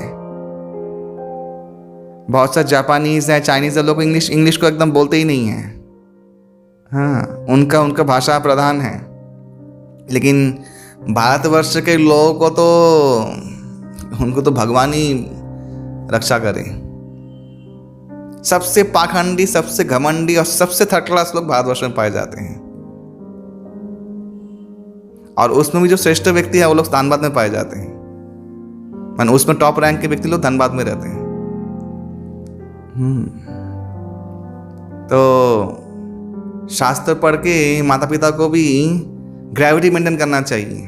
Speaker 1: बहुत सा जापानीज है, चाइनीज है, लोग इंग्लिश को एकदम बोलते ही नहीं है। हाँ, उनका भाषा प्रधान है। लेकिन भारतवर्ष के लोगों को तो उनको तो भगवान ही रक्षा करे। सबसे पाखंडी, सबसे घमंडी और सबसे थर्ड क्लास लोग भारतवर्ष में पाए जाते हैं। और उसमें भी जो श्रेष्ठ व्यक्ति है वो लोग धनबाद में पाए जाते हैं। माने उसमें टॉप रैंक के व्यक्ति लोग धनबाद में रहते हैं। तो शास्त्र पढ़ के माता पिता को भी ग्रेविटी मेंटेन करना चाहिए,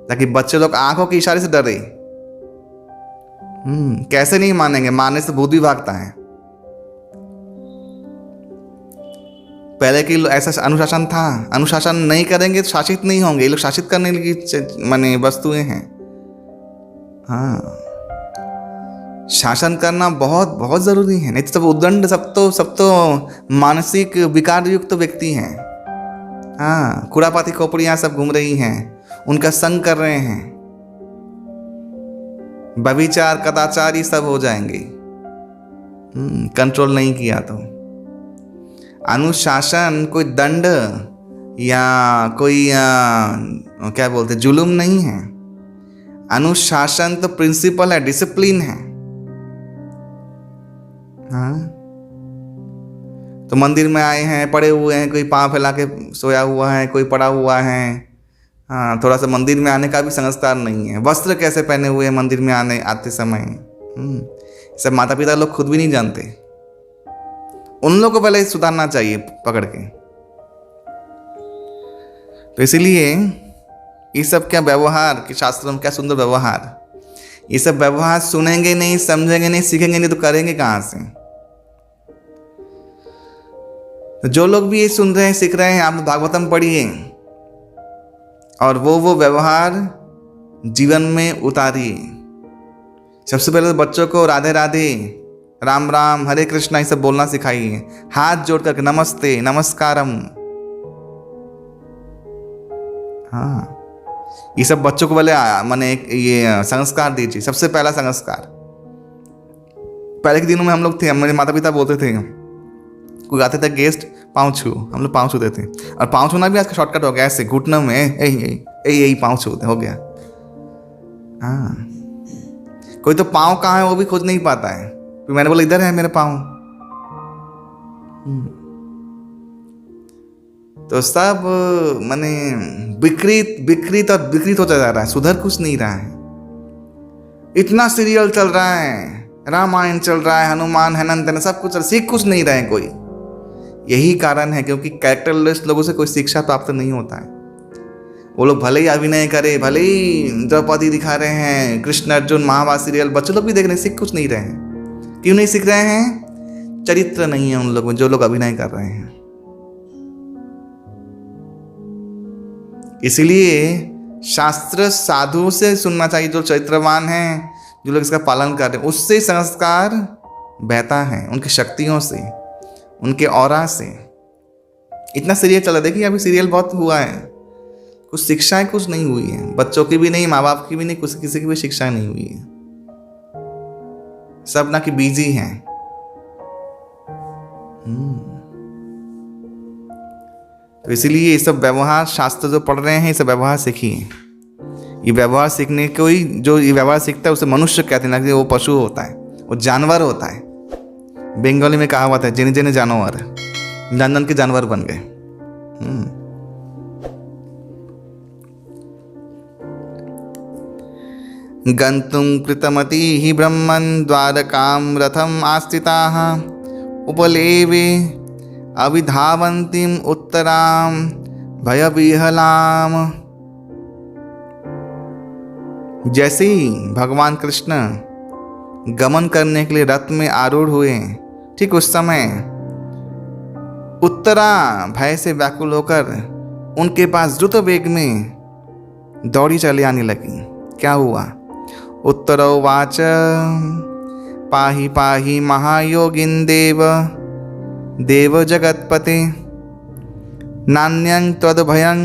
Speaker 1: ताकि बच्चे लोग आंखों के इशारे से डरे। कैसे नहीं मानेंगे, मानने से भूत भी भागता है। पहले के ऐसा अनुशासन था, अनुशासन नहीं करेंगे तो शासित नहीं होंगे। ये लोग शासित करने की माने वस्तुएं हैं। हाँ, शासन करना बहुत बहुत जरूरी है, नहीं तो सब उद्दंड, सब तो मानसिक विकार युक्त व्यक्ति हैं। हाँ, खुरापाती खोपड़ियां सब घूम रही हैं, उनका संग कर रहे हैं। व्यभिचार, कदाचार ये सब हो जाएंगे कंट्रोल नहीं किया तो। अनुशासन कोई दंड या कोई क्या बोलते जुल्म नहीं है। अनुशासन तो प्रिंसिपल है, डिसिप्लिन है। हाँ, तो मंदिर में आए हैं, पड़े हुए हैं, कोई पाँव फैला के सोया हुआ है, कोई पड़ा हुआ है। हाँ, थोड़ा सा मंदिर में आने का भी संस्कार नहीं है। वस्त्र कैसे पहने हुए हैं मंदिर में आते समय, सब माता पिता लोग खुद भी नहीं जानते। उन लोगों को पहले सुधारना चाहिए पकड़ के। तो इसीलिए ये सब क्या व्यवहार कि शास्त्रों में क्या सुंदर व्यवहार, ये सब व्यवहार सुनेंगे नहीं, समझेंगे नहीं, सीखेंगे नहीं तो करेंगे कहाँ से। तो जो लोग भी ये सुन रहे हैं, सीख रहे हैं, आप भागवतम पढ़िए और वो व्यवहार जीवन में उतारिए। सबसे पहले तो बच्चों को राधे राधे, राम राम, हरे कृष्णा ये सब बोलना सिखाइए। हाथ जोड़ करके नमस्ते, नमस्कारम। हाँ, ये सब बच्चों को पहले माने ये संस्कार दीजिए। सबसे पहला संस्कार, पहले के दिनों में हम लोग थे, हमारे माता पिता बोलते थे, कोई आते थे गेस्ट, पाँव छू, हम लोग पाँव छूते थे। और पाँव छूना भी आज का शॉर्टकट हो गया, ऐसे घुटनों में यही पाँव छूते हो गया। हाँ, कोई तो पाँव कहाँ है वो भी खोज नहीं पाता है। फिर मैंने बोला इधर है मेरे पाँव। तो सब माने विकृत होता जा रहा है, सुधर कुछ नहीं रहा है। इतना सीरियल चल रहा है, रामायण चल रहा है, हनुमान हनन सब कुछ, सीख कुछ नहीं रहे कोई। यही कारण है क्योंकि कैरेक्टरलेस लोगों से कोई शिक्षा प्राप्त नहीं होता है। वो लोग भले ही अभिनय करे, भले ही द्रौपदी दिखा रहे हैं, कृष्ण अर्जुन महाभारत सीरियल, बच्चे लोग भी देख रहे हैं, सीख कुछ नहीं रहे हैं। क्यों नहीं सीख रहे हैं? चरित्र नहीं है उन लोगों में, जो लोग अभिनय कर रहे हैं। इसलिए शास्त्र साधु से सुनना चाहिए, जो चरित्रवान हैं, जो लोग इसका पालन कर रहे हैं। उससे संस्कार बहता है, उनकी शक्तियों से, उनके ऑरा से। इतना सीरियल चला, देखिए अभी सीरियल बहुत हुआ है, कुछ शिक्षाएं कुछ नहीं हुई है, बच्चों की भी नहीं, माँ बाप की भी नहीं, कुछ किसी की भी शिक्षा नहीं हुई है। सब ना कि बिजी हैं। तो इसीलिए ये सब व्यवहार शास्त्र जो पढ़ रहे हैं, ये सब व्यवहार सीखिए। ये व्यवहार सीखने को ही, जो ये व्यवहार सीखता है उसे मनुष्य कहते हैं, ना कि वो पशु होता है, वो जानवर होता है। बंगाली में कहावत है, जिने जिने जानवर, जान के जानवर बन गए। गंतुं कृतमति ब्रह्मन् द्वारकां रथम आस्थिताः उपलेवे अभिधावन्तीं उत्तरां भयविह्वलाम्। जैसे ही भगवान कृष्ण गमन करने के लिए रथ में आरूढ़ हुए, ठीक उस समय उत्तरा भय से व्याकुल होकर उनके पास द्रुत वेग में दौड़ी चली आने लगी। क्या हुआ? उत्तरोवाच पाहि पाहि महायोगिन देव देव जगतपते। नान्यं त्वद्भयं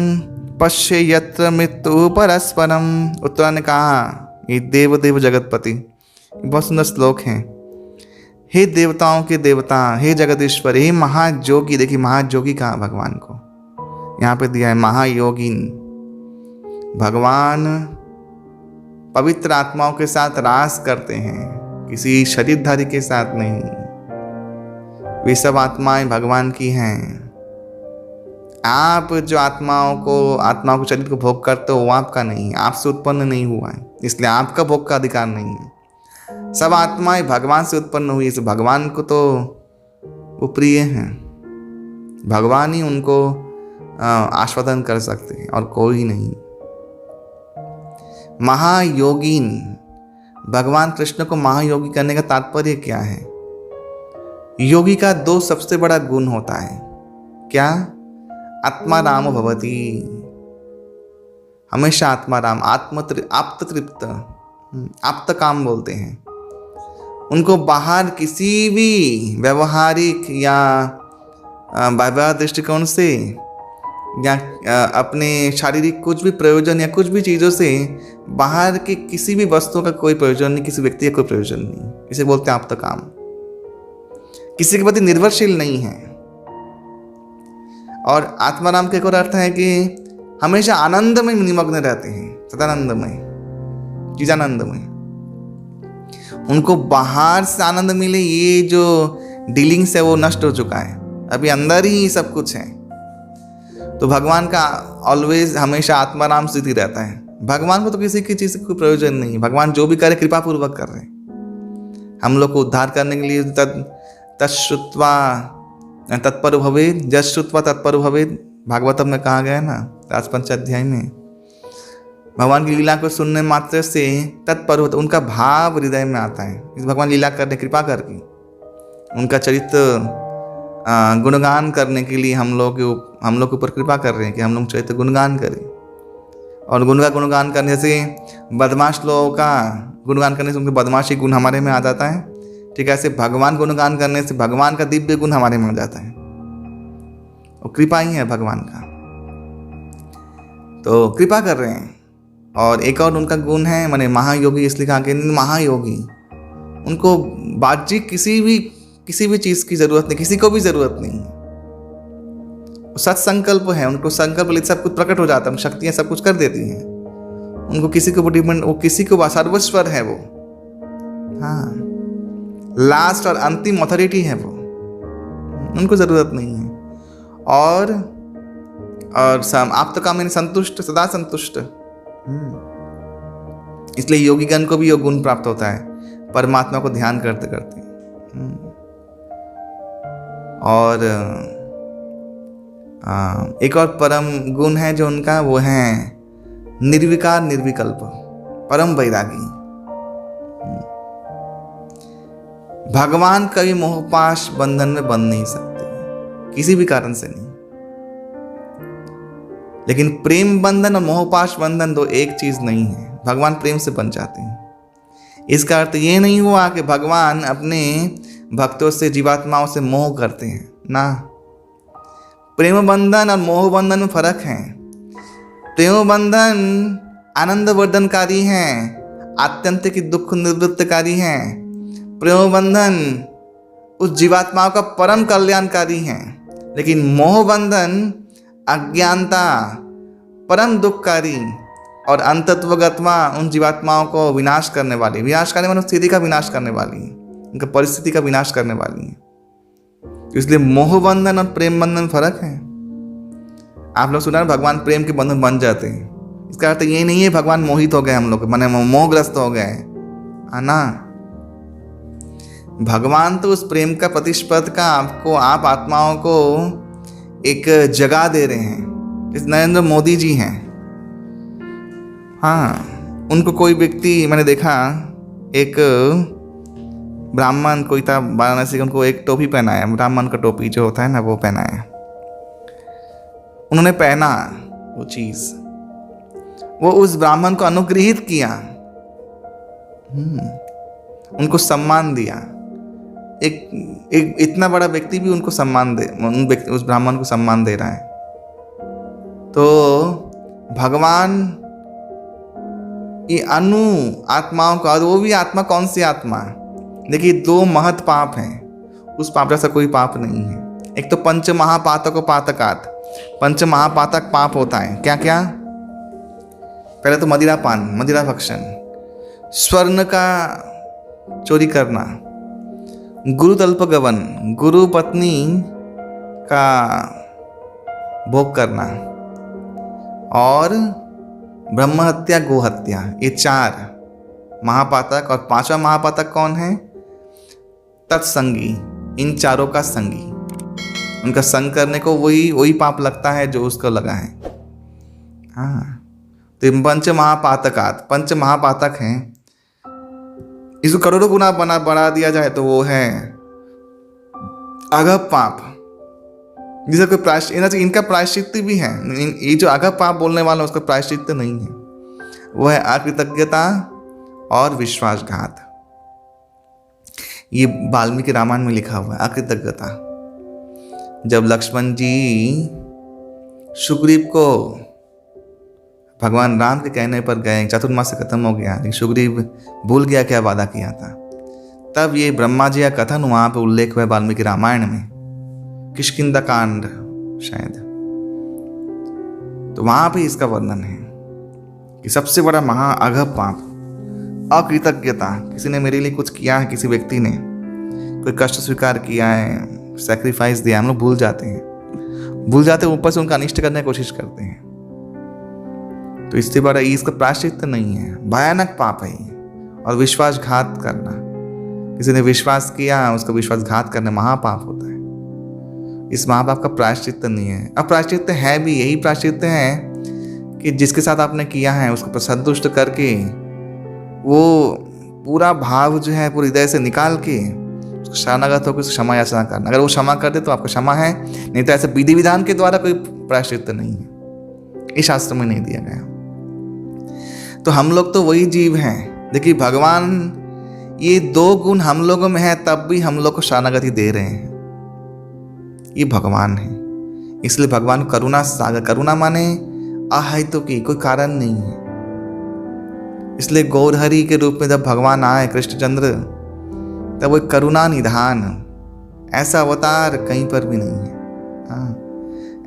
Speaker 1: पश्य यत्र मृत्यु परस्परम। उत्तरा ने कहा, ये देव देव जगतपति, बहुत सुंदर श्लोक है। हे देवताओं के देवता, हे जगदीश्वर, हे महायोगी। देखिए महायोगी कहा भगवान को, यहाँ पे दिया है महायोगिन। भगवान पवित्र आत्माओं के साथ रास करते हैं, किसी शरीरधारी के साथ नहीं। वे सब आत्माएं भगवान की हैं। आप जो आत्माओं को शरीर को भोग करते हो वो आपका नहीं, आपसे उत्पन्न नहीं हुआ है, इसलिए आपका भोग का अधिकार नहीं है। सब आत्माएं भगवान से उत्पन्न हुई, इस भगवान को तो वो प्रिय हैं। भगवान ही उनको आस्वादन कर सकते हैं और कोई नहीं। महायोगिन, भगवान कृष्ण को महायोगी करने का तात्पर्य क्या है? योगी का दो सबसे बड़ा गुण होता है। क्या? आत्मा राम भवति, हमेशा आत्मा राम, आप्त तृप्त, आप्त काम बोलते हैं। उनको बाहर किसी भी व्यवहारिक या वैवाहिक दृष्टिकोण से या अपने शारीरिक कुछ भी प्रयोजन या कुछ भी चीज़ों से बाहर के किसी भी वस्तु का कोई प्रयोजन नहीं, किसी व्यक्ति का कोई प्रयोजन नहीं। इसे बोलते हैं आप्त काम। किसी के प्रति निर्भरशील नहीं है। और आत्माराम का एक और अर्थ है कि हमेशा आनंद में निमग्न रहते हैं, सदानंदमय, चीजानंदमय। उनको बाहर से आनंद मिले ये जो डीलिंग्स है वो नष्ट हो चुका है, अभी अंदर ही सब कुछ है। तो भगवान का ऑलवेज हमेशा आत्माराम स्थिति रहता है। भगवान को तो किसी की चीज़ से कोई प्रयोजन नहीं। भगवान जो भी करे कृपा पूर्वक कर रहे हैं, हम लोग को उद्धार करने के लिए। तत्श्रुत्वा तत्पर भवेद, जश्रुत्वा तत्पर भवेद, भागवतम में कहा गया है ना, राजपंच अध्याय में। भगवान की लीला को सुनने मात्र से तत्पर होता, उनका भाव हृदय में आता है। इस भगवान लीला करने कृपा करके उनका चरित्र गुणगान करने के लिए हम लोग के ऊपर कृपा कर रहे हैं कि हम लोग चरित्र गुणगान करें। और गुणगान करने से बदमाश लोगों का गुणगान करने से उनके बदमाशी गुण हमारे में आ जाता है। ठीक है, ऐसे भगवान गुणगान करने से भगवान का दिव्य गुण हमारे में आ जाता है। और कृपा ही है भगवान का, तो कृपा कर रहे हैं। और एक और उनका गुण है, माने महायोगी, इसलिए कहा कि महायोगी, उनको बाह्यिक किसी भी चीज़ की ज़रूरत नहीं, किसी को भी ज़रूरत नहीं। सत्संकल्प है, उनको संकल्प ले सब कुछ प्रकट हो जाता है, शक्तियाँ सब कुछ कर देती हैं। उनको किसी को डिपेंड, वो किसी को सर्वस्वर है वो। हाँ, लास्ट और अंतिम अथॉरिटी है वो, उनको ज़रूरत नहीं है। और आप तो काम संतुष्ट, सदा संतुष्ट। इसलिए योगीगण को भी योग गुण प्राप्त होता है, परमात्मा को ध्यान करते करते। और एक और परम गुण है जो उनका, वो है निर्विकार निर्विकल्प, परम वैरागी। भगवान कभी मोहपाश बंधन में बंध नहीं सकते, किसी भी कारण से नहीं। लेकिन प्रेम बंधन और मोहपाश बंधन दो एक चीज नहीं है। भगवान प्रेम से बन जाते हैं। इसका अर्थ ये नहीं हुआ कि भगवान अपने भक्तों से, जीवात्माओं से मोह करते हैं ना। प्रेम बंधन और मोह बंधन में फर्क है। प्रेम बंधन आनंद वर्धनकारी है, आत्यंतिक दुख निवृत्तकारी है। प्रेम बंधन उस जीवात्माओं का परम कल्याणकारी है। लेकिन मोह बंधन अज्ञानता, परम दुखकारी और अंतत्वगत्वा उन जीवात्माओं को विनाश करने वाली, विनाश करने वाली स्थिति का विनाश करने वाली है, उनका परिस्थिति का विनाश करने वाली है। इसलिए मोह बंधन और प्रेम बंधन में फर्क है। आप लोग सुना भगवान प्रेम के बंधन बन जाते हैं, इसका अर्थ ये नहीं है भगवान मोहित हो गए, हम लोग माने मोहग्रस्त हो गए ना। भगवान तो उस प्रेम का प्रतिस्पर्ध का आपको, आप आत्माओं को एक जगह दे रहे हैं। इस नरेंद्र मोदी जी हैं, हाँ, उनको कोई व्यक्ति, मैंने देखा एक ब्राह्मण कोई था वाराणसी का, उनको एक टोपी पहनाया, ब्राह्मण का टोपी जो होता है ना वो पहनाया। उन्होंने पहना वो चीज, वो उस ब्राह्मण को अनुग्रहित किया। उनको सम्मान दिया। एक इतना बड़ा व्यक्ति भी उनको सम्मान उस ब्राह्मण को सम्मान दे रहा है। तो भगवान ये अनु आत्माओं का, और वो भी आत्मा कौन सी आत्मा? देखिए, 2 महत पाप हैं, उस पाप जैसा कोई पाप नहीं है। एक तो पंच महापातक और पातकात। पंच महापातक पाप होता है क्या क्या? पहले तो मदिरा पान, मदिरा भक्षण, स्वर्ण का चोरी करना, गुरु तल्प गवन, गुरु पत्नी का भोग करना, और ब्रह्म हत्या, गो हत्या। ये 4 महापातक। और 5वां महापातक कौन है? तत्संगी, इन चारों का संगी। उनका संग करने को वही पाप लगता है जो उसको लगा है। हाँ, तो पंच महापातकात, 5 महापातक हैं। इसको करोड़ों गुना बढ़ा दिया जाए तो वो है अघप पाप, जिसे कोई प्रायश्चित, इनका प्रायश्चित भी है। ये जो अघप पाप बोलने वाला उसका प्रायश्चित नहीं है, वो है अकृतज्ञता और विश्वासघात। ये वाल्मीकि रामायण में लिखा हुआ है, अकृतज्ञता। जब लक्ष्मण जी सुग्रीव को भगवान राम के कहने पर गए, चतुर्मास से खत्म हो गया, लेकिन सुग्रीव भूल गया क्या वादा किया था। तब ये ब्रह्मा जी का कथन वहां पे उल्लेख हुआ वाल्मीकि रामायण में, किष्किंधा कांड शायद। तो वहां पे इसका वर्णन है कि सबसे बड़ा महा अघप पाप अकृतज्ञता। किसी ने मेरे लिए कुछ किया है, किसी व्यक्ति ने कोई कष्ट स्वीकार किया है, सैक्रिफाइस दिया, हम लोग भूल जाते हैं, ऊपर से उनका अनिष्ट करने की कोशिश करते हैं। तो इससे बड़ा इसका प्रायश्चित नहीं है, भयानक पाप है ये। और विश्वासघात करना, किसी ने विश्वास किया, उसका विश्वासघात करना महापाप होता है। इस महापाप का प्रायश्चित नहीं है। अब प्रायश्चित है भी, यही प्रायश्चित है कि जिसके साथ आपने किया है उसको संतुष्ट करके वो पूरा भाव जो है पूरे हृदय से निकाल के उसको शरणागत होकर क्षमा याचना करना। अगर वो क्षमा कर दे तो आपका क्षमा है, नहीं तो ऐसे विधि विधान के द्वारा कोई प्रायश्चित नहीं है, इस शास्त्र में नहीं दिया गया। तो हम लोग तो वही जीव हैं। देखिए, भगवान ये 2 गुण हम लोगों में है, तब भी हम लोग को शरणागति दे रहे हैं। ये भगवान है, इसलिए भगवान करुणा सागर, करुणा माने अहेतु की, कोई कारण नहीं है। इसलिए गौरहरि के रूप में जब भगवान आए कृष्णचंद्र, तब वो करुणा निधान, ऐसा अवतार कहीं पर भी नहीं है। हाँ,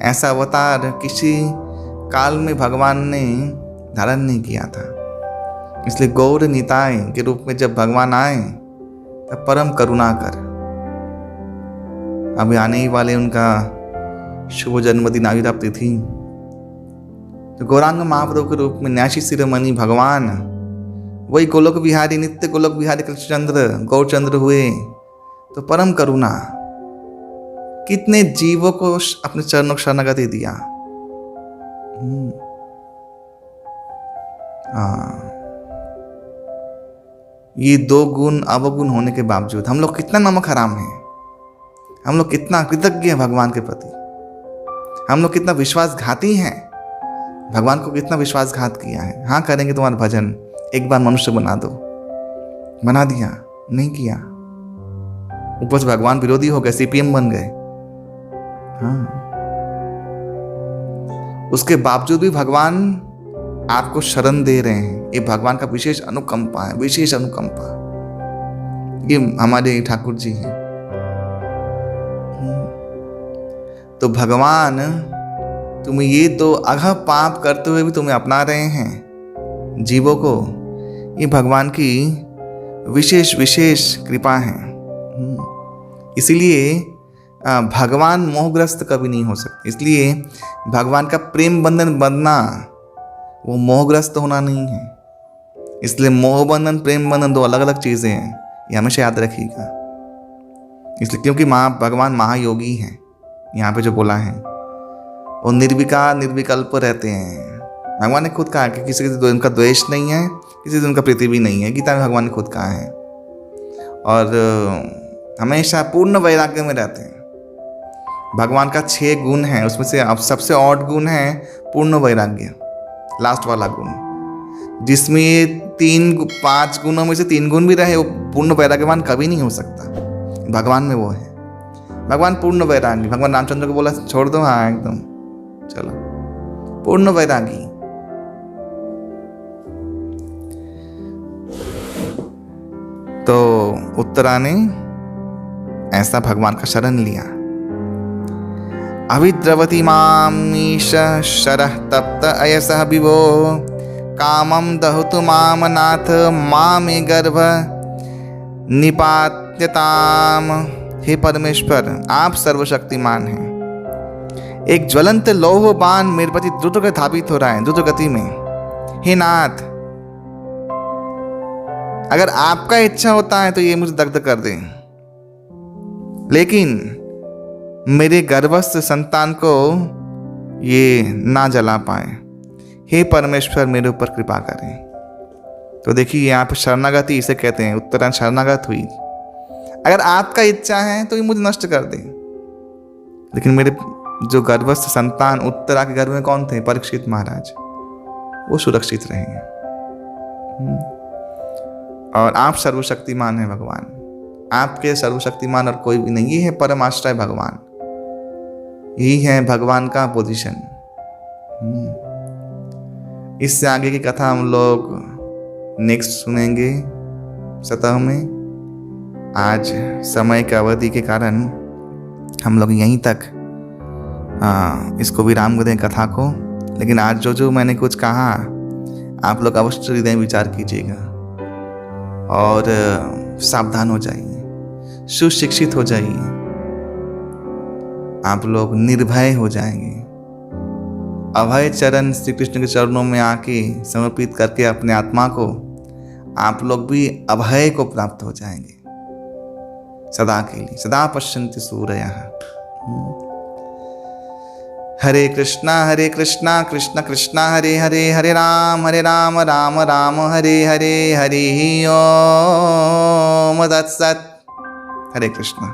Speaker 1: ऐसा अवतार किसी काल में भगवान ने धारण नहीं किया था। इसलिए गौर निताय के रूप में जब भगवान आए तब परम करुणा कर। अभी आने ही वाले उनका शुभ जन्मदिन आविर्भाव तिथि, तो गौरांग महाप्रभु के रूप में न्यासी शिरोमणि भगवान वही गोलोक विहारी, नित्य गोलोक विहारी कृष्णचंद्र गौरचंद्र हुए। तो परम करुणा, कितने जीवों को अपने चरणों शरणागति दिया। ये 2 गुण अवगुण होने के बावजूद हम लोग कितना नमक हराम हैं, हम लोग कितना कृतज्ञ हैं भगवान के प्रति, हम लोग कितना विश्वासघाती हैं, भगवान को कितना विश्वासघात किया है। हाँ, करेंगे तुम्हारा भजन, एक बार मनुष्य बना दो, बना दिया, नहीं किया। ऊपर से भगवान विरोधी हो गए, सीपीएम बन गए। हाँ, उसके बावजूद भी भगवान आपको शरण दे रहे हैं। ये भगवान का विशेष अनुकंपा है, विशेष अनुकंपा। ये हमारे ठाकुर जी हैं। तो भगवान तुम्हें ये 2 अघप पाप करते हुए भी तुम्हें अपना रहे हैं जीवों को, ये भगवान की विशेष कृपा है। इसीलिए भगवान मोहग्रस्त कभी नहीं हो सकते। इसलिए भगवान का प्रेम बंधन बंधना वो मोहग्रस्त होना नहीं है। इसलिए मोह बंधन प्रेम बंधन 2 अलग अलग चीज़ें हैं, ये हमेशा याद रखिएगा। इसलिए क्योंकि भगवान महायोगी हैं, यहाँ पे जो बोला है वो निर्विकार निर्विकल्प रहते हैं। भगवान ने खुद कहा कि किसी से उनका द्वेष नहीं है, किसी से उनका प्रीति भी नहीं है, गीता में भगवान ने खुद कहा है। और हमेशा पूर्ण वैराग्य में रहते हैं। भगवान का 6 गुण है, उसमें से अब सबसे ऑड गुण है पूर्ण वैराग्य, लास्ट वाला गुण, जिसमें पांच गुणों में से 3 गुण भी रहे, वो पूर्ण वैराग्यवान कभी नहीं हो सकता। भगवान में वो है, भगवान पूर्ण वैरागी। भगवान रामचंद्र को बोला छोड़ दो, हाँ एकदम चलो, पूर्ण वैरागी। तो उत्तरा ने ऐसा भगवान का शरण लिया। अभिद्रवती मामीश शरः तप्त अयसः विभो कामं दहुतु माम नाथ मामे गर्भ निपात्यताम। हे परमेश्वर, आप सर्वशक्तिमान हैं। एक ज्वलंत लौह बाण मेरे प्रति द्रुत धावित हो रहा है, द्रुत गति में। हे नाथ, अगर आपका इच्छा होता है तो ये मुझे दग्ध कर दे, लेकिन मेरे गर्भस्थ संतान को ये ना जला पाए। हे परमेश्वर, मेरे ऊपर कृपा करें। तो देखिए यहाँ पे शरणागति इसे कहते हैं, उत्तरा शरणागत हुई। अगर आपका इच्छा है तो ये मुझे नष्ट कर दे, लेकिन मेरे जो गर्भस्थ संतान उत्तरा के गर्भ में कौन थे? परीक्षित महाराज, वो सुरक्षित रहेंगे। और आप सर्वशक्तिमान हैं भगवान, आपके सर्वशक्तिमान और कोई भी नहीं। ये है परम आश्रय भगवान, यही है भगवान का पोजीशन। इससे आगे की कथा हम लोग नेक्स्ट सुनेंगे सतह में। आज समय की अवधि के कारण हम लोग यहीं तक इसको विराम दें कथा को। लेकिन आज जो मैंने कुछ कहा, आप लोग अवश्य हृदय विचार कीजिएगा और सावधान हो जाइए, सुशिक्षित हो जाइए। आप लोग निर्भय हो जाएंगे। अभय चरण श्री कृष्ण के चरणों में आके समर्पित करके अपने आत्मा को, आप लोग भी अभय को प्राप्त हो जाएंगे सदा के लिए। सदा पश्यन्ति सूरयः। हरे कृष्णा कृष्ण कृष्णा हरे हरे, हरे राम राम राम हरे हरे, हरि ओम तत्सत्। हरे कृष्णा।